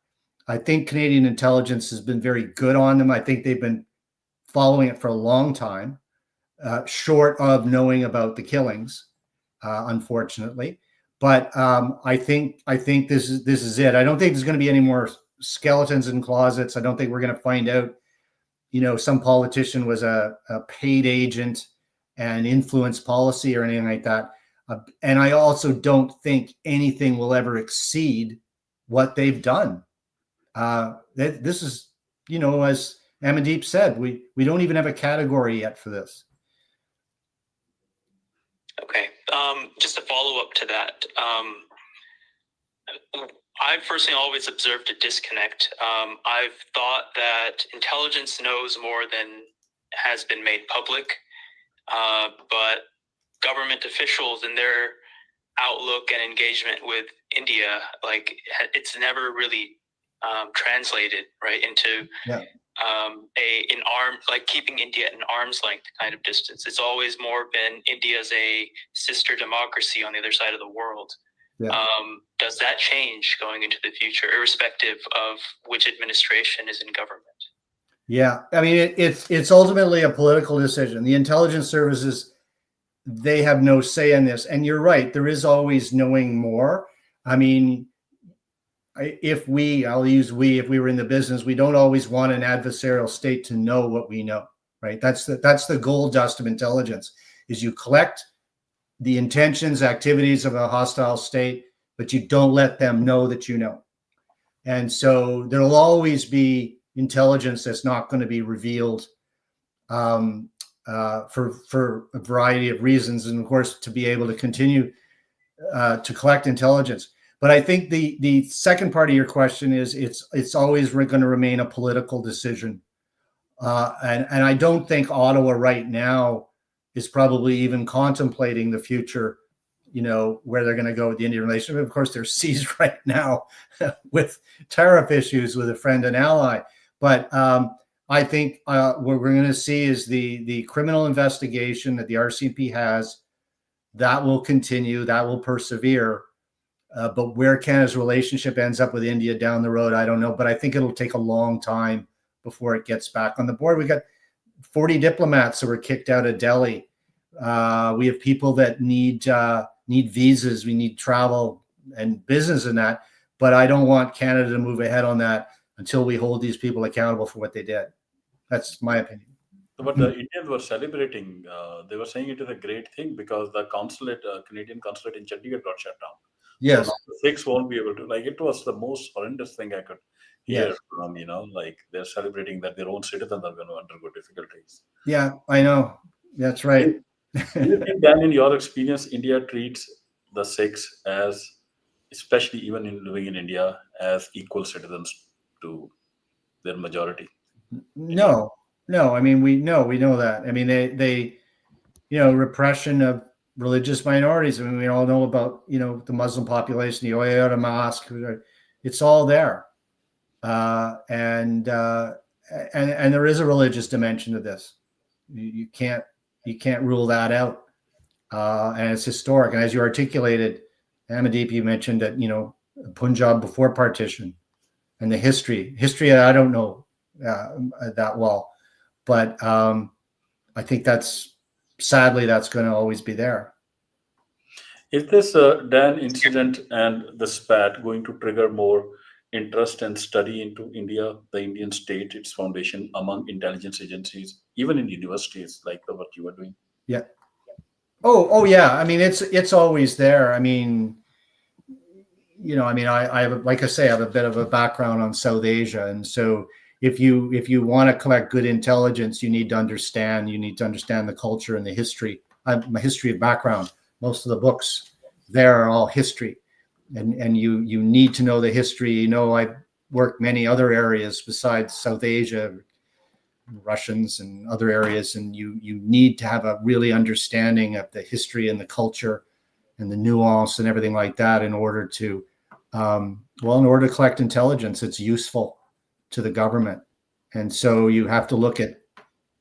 I think Canadian intelligence has been very good on them. I think they've been following it for a long time, short of knowing about the killings, unfortunately. But I think this is it. I don't think there's going to be any more skeletons in closets. I don't think we're going to find out, some politician was a paid agent and influenced policy or anything like that. And I also don't think anything will ever exceed what they've done. This is, as Amandeep said, we don't even have a category yet for this. Okay. Just a follow up to that. I've personally always observed a disconnect. I've thought that intelligence knows more than has been made public, but government officials and their outlook and engagement with India, like it's never really translated right into keeping India at an arm's length kind of distance. It's always more been India's a sister democracy on the other side of the world. Yeah. Does that change going into the future, irrespective of which administration is in government? Yeah, I mean, it's ultimately a political decision. The intelligence services, they have no say in this. And you're right, there is always knowing more. I mean, if we were in the business, we don't always want an adversarial state to know what we know, right? That's the gold dust of intelligence, is you collect the intentions, activities of a hostile state, but you don't let them know that you know. And so there'll always be intelligence that's not going to be revealed for a variety of reasons, and of course to be able to continue to collect intelligence. But I think the second part of your question is it's always going to remain a political decision, and I don't think Ottawa right now is probably even contemplating the future, where they're going to go with the Indian relationship. Of course, they're seized right now with tariff issues with a friend and ally. But I think what we're going to see is the criminal investigation that the RCMP has, that will continue, that will persevere. But where Canada's relationship ends up with India down the road, I don't know. But I think it'll take a long time before it gets back on the board. We got 40 diplomats that were kicked out of Delhi. We have people that need visas. We need travel and business in that. But I don't want Canada to move ahead on that until we hold these people accountable for what they did. That's my opinion. But the Indians were celebrating. They were saying it is a great thing because the consulate, Canadian consulate in Chandigarh got shut down. Yes. So the Sikhs won't be able to. It was the most horrendous thing I could hear from, they're celebrating that their own citizens are going to undergo difficulties. Yeah, I know. That's right. Do you think, Dan, in your experience, India treats the Sikhs as, especially even in living in India, as equal citizens to their majority? No. I mean, we know that. I mean, they repression of religious minorities. I mean, we all know about, the Muslim population, the Oyota Mosque. It's all there. And there is a religious dimension to this. You can't rule that out. And it's historic. And as you articulated, Amandeep, you mentioned that, Punjab before partition and the history I don't know that well, but I think sadly that's going to always be there. Is this Dan incident and the spat going to trigger more interest and study into India, the Indian state, its foundation among intelligence agencies, even in universities like what you were doing? Yeah. Oh yeah. I mean, it's always there. I mean, I mean, I have, like I say, I have a bit of a background on South Asia, and so if you want to collect good intelligence, you need to understand the culture and the history. My history of background. Most of the books there are all history, and you need to know the history. I've worked many other areas besides South Asia, Russians and other areas, and you need to have a really understanding of the history and the culture and the nuance and everything like that in order to collect intelligence that's useful to the government. And so you have to look at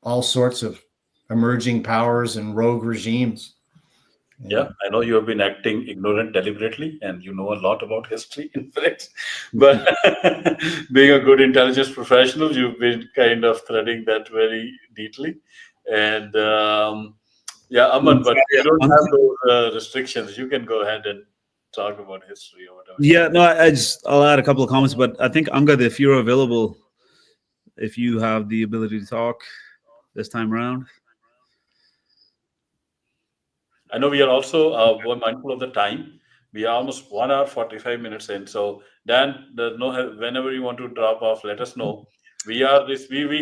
all sorts of emerging powers and rogue regimes. Yeah, I know you have been acting ignorant deliberately, and you know a lot about history, in fact. But being a good intelligence professional, you've been kind of threading that very neatly. And Aman, but you don't have those restrictions. You can go ahead and talk about history or whatever. Yeah, no, I'll add a couple of comments, but I think Angad, if you're available, if you have the ability to talk this time around. I know we are also we're mindful of the time. We are almost 1 hour 45 minutes in. So Dan, whenever you want to drop off, let us know. We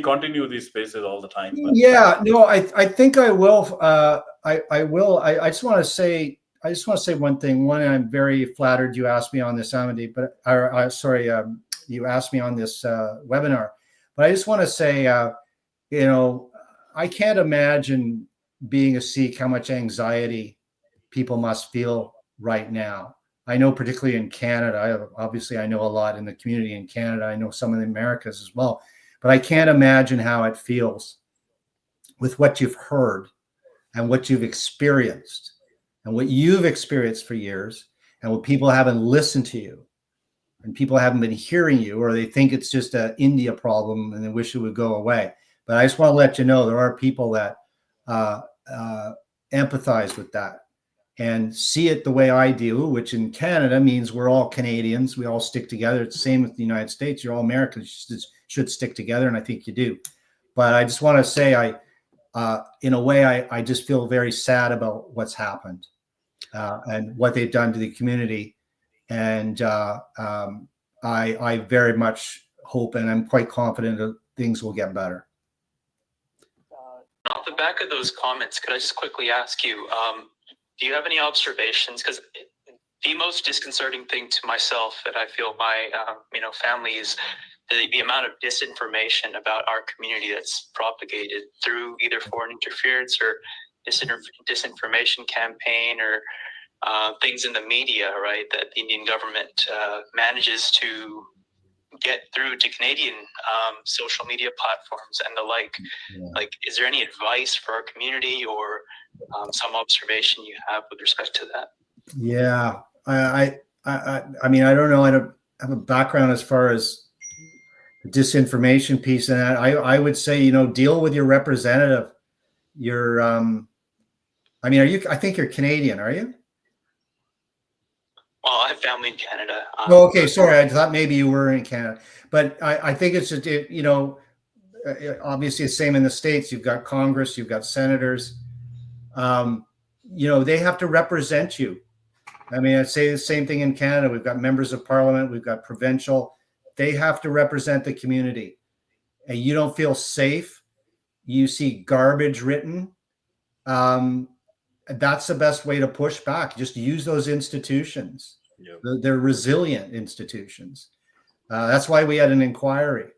continue these spaces all the time. But yeah, no, I think I will. I will. I just want to say one thing. One, I'm very flattered you asked me on this, Amity, but you asked me on this webinar. But I just want to say, I can't imagine being a Sikh how much anxiety people must feel right now. I know, particularly in Canada. I know a lot in the community in Canada. I know some in the Americas as well. But I can't imagine how it feels with what you've heard and what you've experienced and what you've experienced for years, and what people haven't listened to you and people haven't been hearing you, or they think it's just an India problem and they wish it would go away. But I just want to let you know there are people that empathize with that and see it the way I do, which in Canada means we're all Canadians. We all stick together. It's the same with the United States. You're all Americans. You should stick together, and I think you do. But I just want to say, in a way, I just feel very sad about what's happened and what they've done to the community. And I very much hope, and I'm quite confident that things will get better. Off the back of those comments, could I just quickly ask you, do you have any observations? Because the most disconcerting thing to myself that I feel my family is the amount of disinformation about our community that's propagated through either foreign interference or disinformation campaign or things in the media, right? That the Indian government manages to get through to Canadian social media platforms and the like. Yeah. Like, is there any advice for our community or some observation you have with respect to that? Yeah, I mean, I don't know. I don't have a background as far as the disinformation piece, and I would say, deal with your representative. You're, I mean, I think you're Canadian, are you? Well, I have family in Canada. Okay, sorry. I thought maybe you were in Canada, but I think it's obviously the same in the States. You've got Congress, you've got senators. They have to represent you. I mean, I'd say the same thing in Canada. We've got members of parliament, we've got provincial. They have to represent the community. And you don't feel safe, you see garbage written. That's the best way to push back. Just use those institutions. Yep. They're resilient institutions. That's why we had an inquiry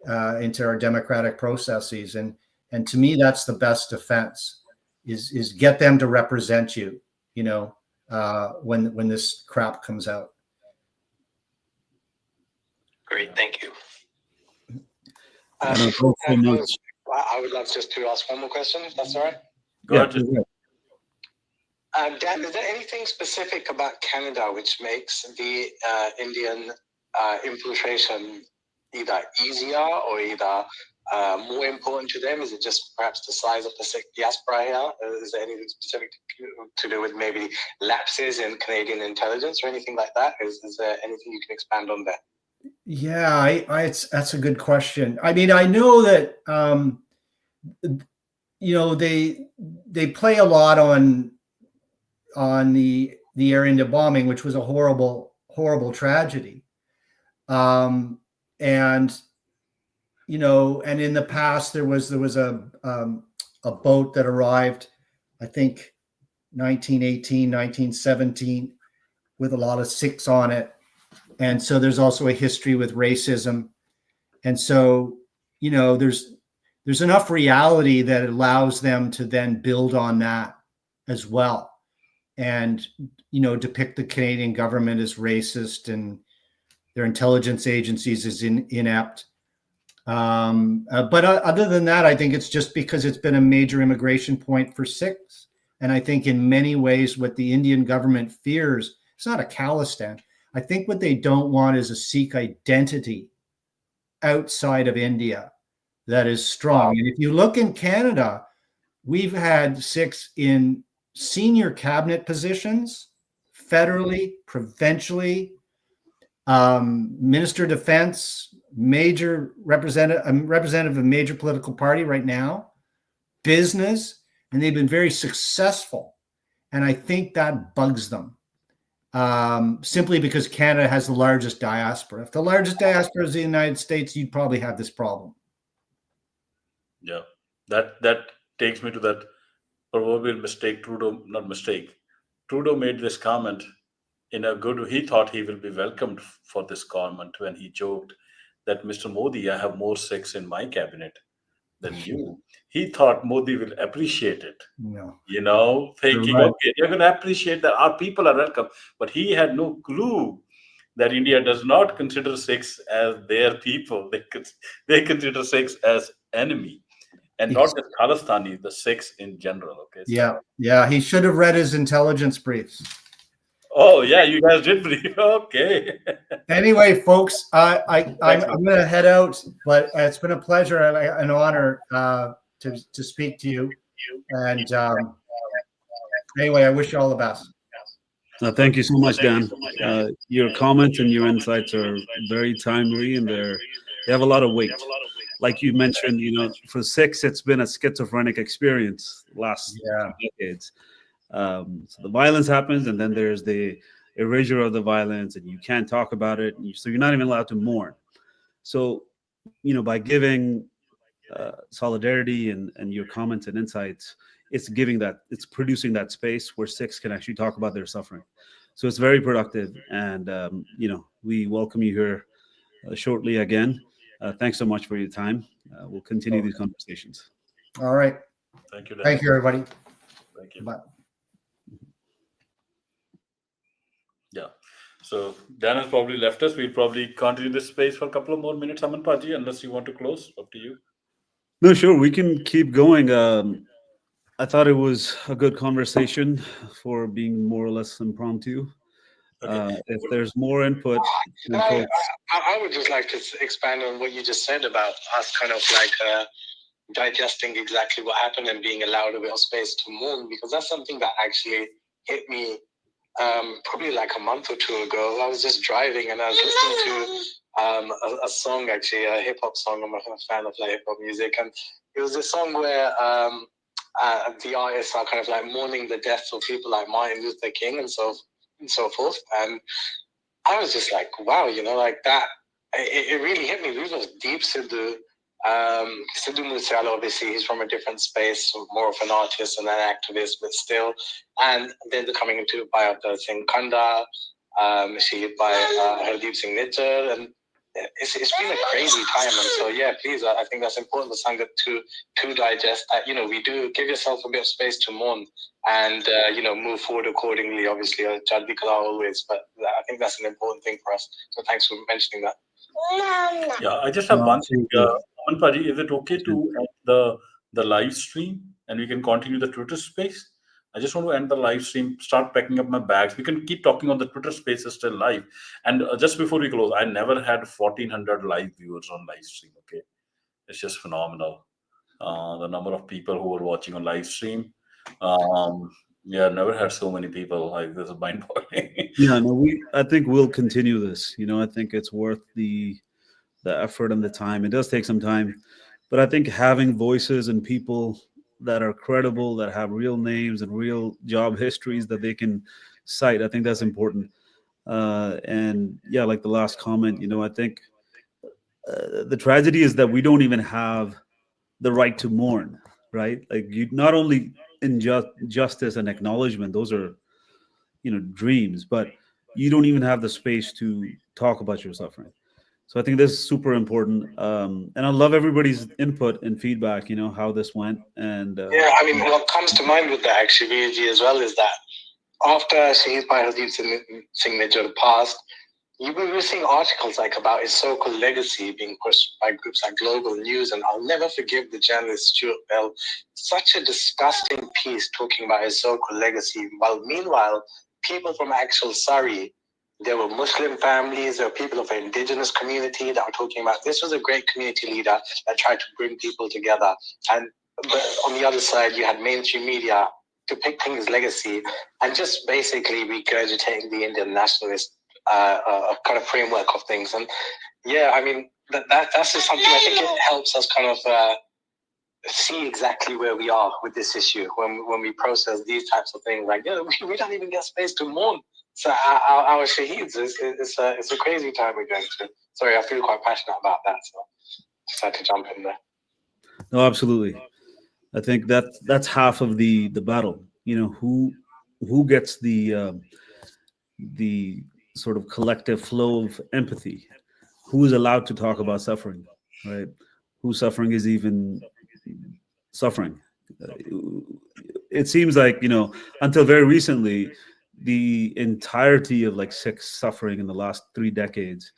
into our democratic processes. And to me, that's the best defense is get them to represent you, when this crap comes out. Great, thank you. I would love just to ask one more question, if that's all right. Go ahead. Dan, is there anything specific about Canada which makes the Indian infiltration either easier or either more important to them? Is it just perhaps the size of the Sikh diaspora here? Is there anything specific to do with maybe lapses in Canadian intelligence or anything like that? Is there anything you can expand on there? Yeah, that's a good question. I mean, I know that they play a lot on the Air India bombing, which was a horrible horrible tragedy. And you know, and in the past there was a boat that arrived, I think 1918, 1917, with a lot of Sikhs on it. And so there's also a history with racism. And so, you know, there's enough reality that allows them to then build on that as well. And, you know, depict the Canadian government as racist and their intelligence agencies as inept. But other than that, I think it's just because it's been a major immigration point for Sikhs. And I think in many ways, what the Indian government fears, it's not a Khalistan. I think what they don't want is a Sikh identity outside of India that is strong. And if you look in Canada, we've had Sikhs in senior cabinet positions, federally, provincially, Minister of Defense, major representative of a major political party right now, business, and they've been very successful. And I think that bugs them, simply because Canada has the largest diaspora. If the largest diaspora is the United States, you'd probably have this problem. Yeah, that takes me to that proverbial mistake. Trudeau made this comment in a good. He thought he will be welcomed for this comment when he joked that, Mr. Modi, I have more Sikhs in my cabinet than you. He thought Modi will appreciate it. No. You know, thinking, right. okay, you're going to appreciate that our people are welcome. But he had no clue that India does not consider Sikhs as their people. They consider Sikhs as enemy. And not just Khalistani, the Sikhs in general. Okay. So, yeah. He should have read his intelligence briefs. oh yeah, you guys did brief. Okay. Anyway, folks, I'm going to head out, but it's been a pleasure and an honor to speak to you. And anyway, I wish you all the best. Thank you so much, Dan. Your comments and your insights are very timely, and they have a lot of weight. Like you mentioned, you know, for Sikhs, it's been a schizophrenic experience last decades. So the violence happens, and then there's the erasure of the violence, and you can't talk about it. So you're not even allowed to mourn. So, you know, by giving solidarity and your comments and insights, it's producing that space where Sikhs can actually talk about their suffering. So it's very productive, and you know, we welcome you here shortly again. Thanks so much for your time. We'll continue these conversations. All right. Thank you, Dan. Thank you, everybody. Thank you. Bye. Yeah. So Dan has probably left us. We'll probably continue this space for a couple of more minutes, Aman Paji, unless you want to close. Up to you. No, sure. We can keep going. I thought it was a good conversation for being more or less impromptu. Okay. If there's more input, I would just like to expand on what you just said about us kind of like digesting exactly what happened and being allowed a bit of space to mourn, because that's something that actually hit me probably like a month or two ago. I was just driving and I was listening to a song, actually a hip-hop song. I'm a fan of like hip-hop music, and it was a song where the artists are kind of like mourning the deaths of people like Martin Luther King and so forth. And I was just like, wow, you know, like that, it really hit me. We was deep Sidhu. Sidhu Moosewala, obviously, he's from a different space, more of an artist and an activist, but still. And then they're coming into Bhai Singh Khanda, she by Hardeep Singh Nijjar, and it's been a crazy time. And so, yeah, please, I think that's important for Sangat to digest that. You know, we do give yourself a bit of space to mourn and, you know, move forward accordingly, obviously, Chadvi Kala always. But I think that's an important thing for us. So thanks for mentioning that. Yeah, I just have one thing. Aman Paji, is it okay to end the live stream and we can continue the Twitter space? I just want to end the live stream, start packing up my bags. We can keep talking on the Twitter space, is still live. And just before we close, I never had 1,400 live viewers on live stream. Okay, it's just phenomenal. The number of people who were watching on live stream. Yeah, never had so many people. Like, this is mind-boggling. Yeah, no, I think we'll continue this. You know, I think it's worth the effort and the time. It does take some time, but I think having voices and people that are credible, that have real names and real job histories that they can cite, I think that's important. And yeah, like the last comment, I think the tragedy is that we don't even have the right to mourn, right? Like you not only in justice and acknowledgement, those are dreams, but you don't even have the space to talk about your suffering. So I think this is super important, and I love everybody's input and feedback. How this went, and Yeah, I mean, what comes to mind with that actually, VG, as well, is that after Shahid Bhai Hardeep Singh Nijjar passed, you were seeing articles like about his so-called legacy being pushed by groups like Global News, and I'll never forgive the journalist Stuart Bell. Such a disgusting piece talking about his so-called legacy. While meanwhile, people from actual Surrey, there were Muslim families, there were people of the indigenous community that were talking about this was a great community leader that tried to bring people together. But on the other side, you had mainstream media depicting his legacy and just basically regurgitating the Indian nationalist kind of framework of things. And yeah, I mean, that's just something I think it helps us kind of see exactly where we are with this issue when we process these types of things. Like, we don't even get space to mourn. So our shaheeds, it's a crazy time we're going through. Sorry, I feel quite passionate about that, so just had to jump in there. no, absolutely. I think that's half of the battle. Who gets the sort of collective flow of empathy? Who is allowed to talk about suffering, right? Whose suffering is even suffering? It seems like until very recently, the entirety of like Sikh suffering in the last 3 decades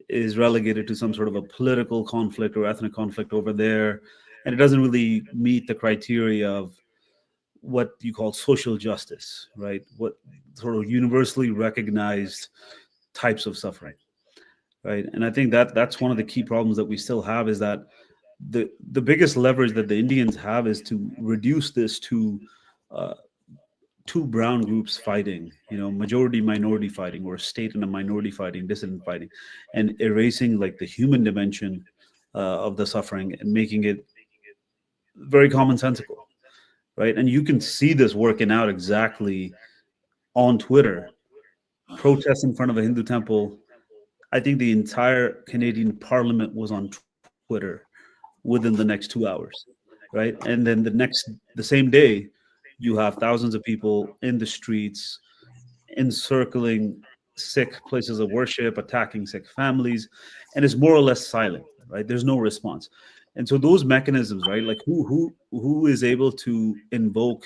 is relegated to some sort of a political conflict or ethnic conflict over there, and it doesn't really meet the criteria of what you call social justice, right? What sort of universally recognized types of suffering, right? And I think that's one of the key problems that we still have, is that the biggest leverage that the Indians have is to reduce this to uh, two brown groups fighting, majority minority fighting, or a state and a minority fighting, dissident fighting, and erasing like the human dimension of the suffering and making it very commonsensical, right? And you can see this working out exactly on Twitter. Protests in front of a Hindu temple. I think the entire Canadian Parliament was on Twitter within the next 2 hours, right? And then the same day, you have thousands of people in the streets encircling Sikh places of worship, attacking Sikh families, and it's more or less silent, right? There's no response. And so those mechanisms, right? Like who is able to invoke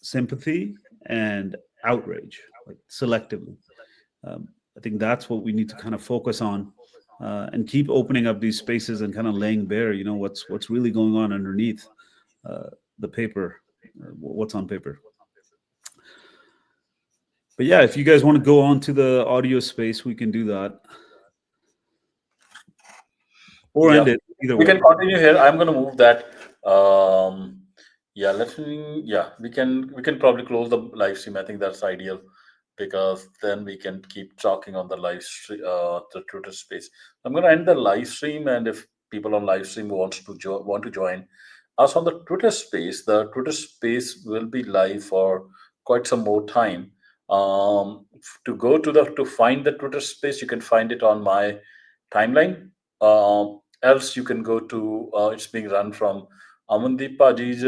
sympathy and outrage, like selectively? I think that's what we need to kind of focus on, and keep opening up these spaces and kind of laying bare, what's really going on underneath the paper, what's on paper. But yeah, if you guys want to go on to the audio space, we can do that, or Yeah, end it either we way. can continue here. I'm going to move that. Yeah, let me. Yeah, we can probably close the live stream. I think that's ideal, because then we can keep talking on the live stream, the Twitter space. I'm going to end the live stream, and if people on live stream want to join us on the Twitter space will be live for quite some more time. To find the Twitter space, you can find it on my timeline. Else you can go to, it's being run from Amandeep Paji's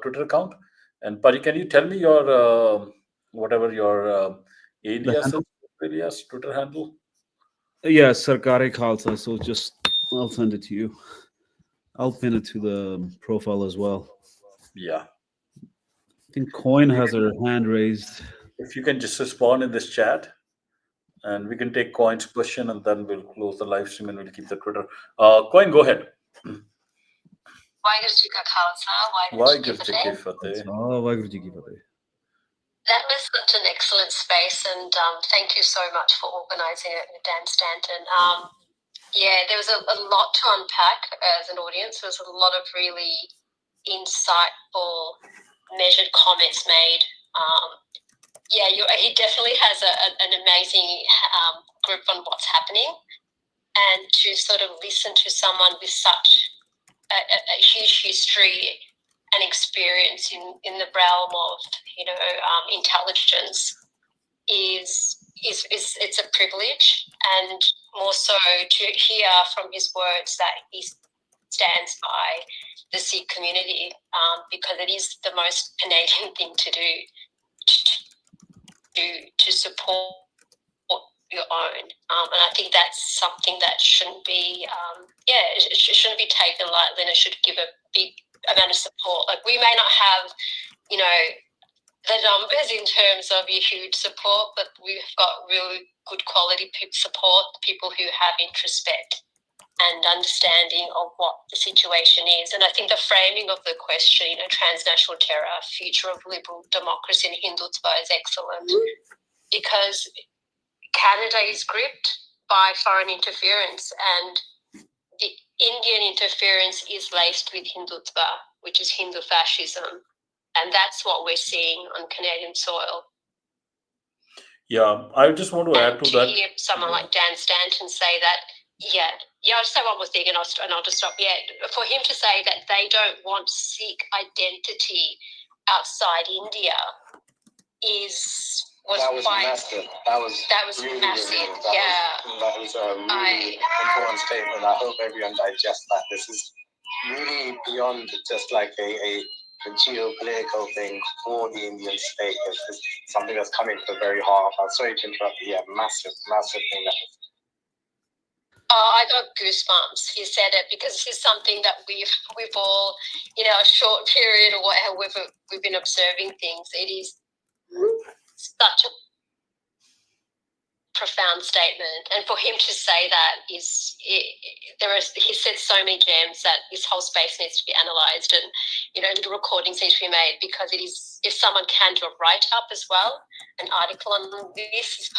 Twitter account. And Paji, can you tell me your whatever your The alias is, handle, alias Twitter handle? yeah, Sarkare Khalsa. So just I'll send it to you. I'll pin it to the profile as well. Yeah, I think Coin has her hand raised. if you can just respond in this chat, and we can take Coin's question, and then we'll close the live stream and we'll keep the Twitter. Coin, go ahead. Waheguru Ji Ka Khalsa, Waheguru Ji Ki Waheguru Ji Ki Fateh. Fateh. Oh, Waheguru Ji Ki Fateh. That was such an excellent space, and thank you so much for organising it with Dan Stanton. Yeah, there was a lot to unpack as an audience. There was a lot of really insightful, measured comments made. Yeah, he definitely has an amazing grip on what's happening, and to sort of listen to someone with such a huge history and experience in the realm of intelligence is it's a privilege, and more so to hear from his words that he stands by the Sikh community, because it is the most Canadian thing to do, to support your own, and I think that's something that shouldn't be it shouldn't be taken lightly, and it should give a big amount of support. Like, we may not have the numbers in terms of your huge support, but we've got really good quality support, people who have introspect and understanding of what the situation is. And I think the framing of the question, transnational terror, future of liberal democracy and Hindutva, is excellent, because Canada is gripped by foreign interference, and the Indian interference is laced with Hindutva, which is Hindu fascism. And that's what we're seeing on Canadian soil. Yeah, I just want to add to that. To hear someone like Dan Stanton say that, I'll just say one more thing, and I'll just stop. For him to say that they don't want Sikh identity outside India was massive. That was really massive. Really, that was a really important statement. I hope everyone digests that. This is really beyond just like a geopolitical thing for the Indian state. It's something that's coming to the very heart. I'm sorry to interrupt you. Yeah, massive thing. I got goosebumps. He said it because this is something that we've all, a short period or whatever we've been observing things. It is such a profound statement, and for him to say that he said so many gems that this whole space needs to be analysed, and the recordings need to be made, because it is, if someone can do a write-up as well, an article on this,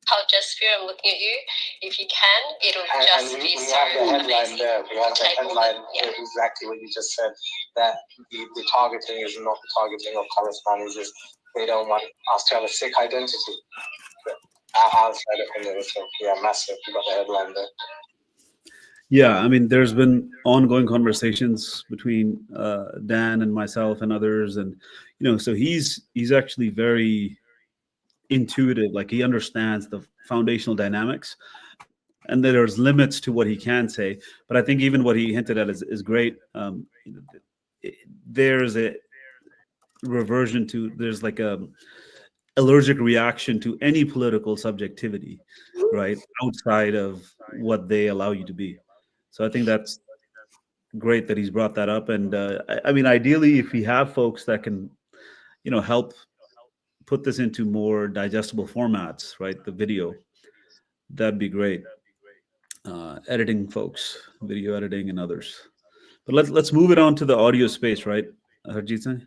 I'll just I'm looking at you. If you can, it'll just and be we so have the headline amazing. there. We have the headline exactly what you just said, that the targeting is not the targeting of Khalistan. Is just they don't want us to have a Sikh identity outside of India. So massive. You got the headline there. Yeah, I mean, there's been ongoing conversations between Dan and myself and others, and so he's actually very intuitive. Like, he understands the foundational dynamics, and there's limits to what he can say. But I think even what he hinted at is great. There's a reversion to, there's like a allergic reaction to any political subjectivity, right, outside of what they allow you to be. So I think that's great that he's brought that up. And I mean, ideally, if we have folks that can, help put this into more digestible formats, right, the video, that'd be great. Editing folks, video editing and others. But let's move it on to the audio space, right, Harjeet Singh?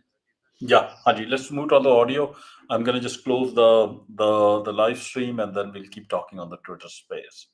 Yeah, Haji, let's move on the audio. I'm going to just close the live stream, and then we'll keep talking on the Twitter space.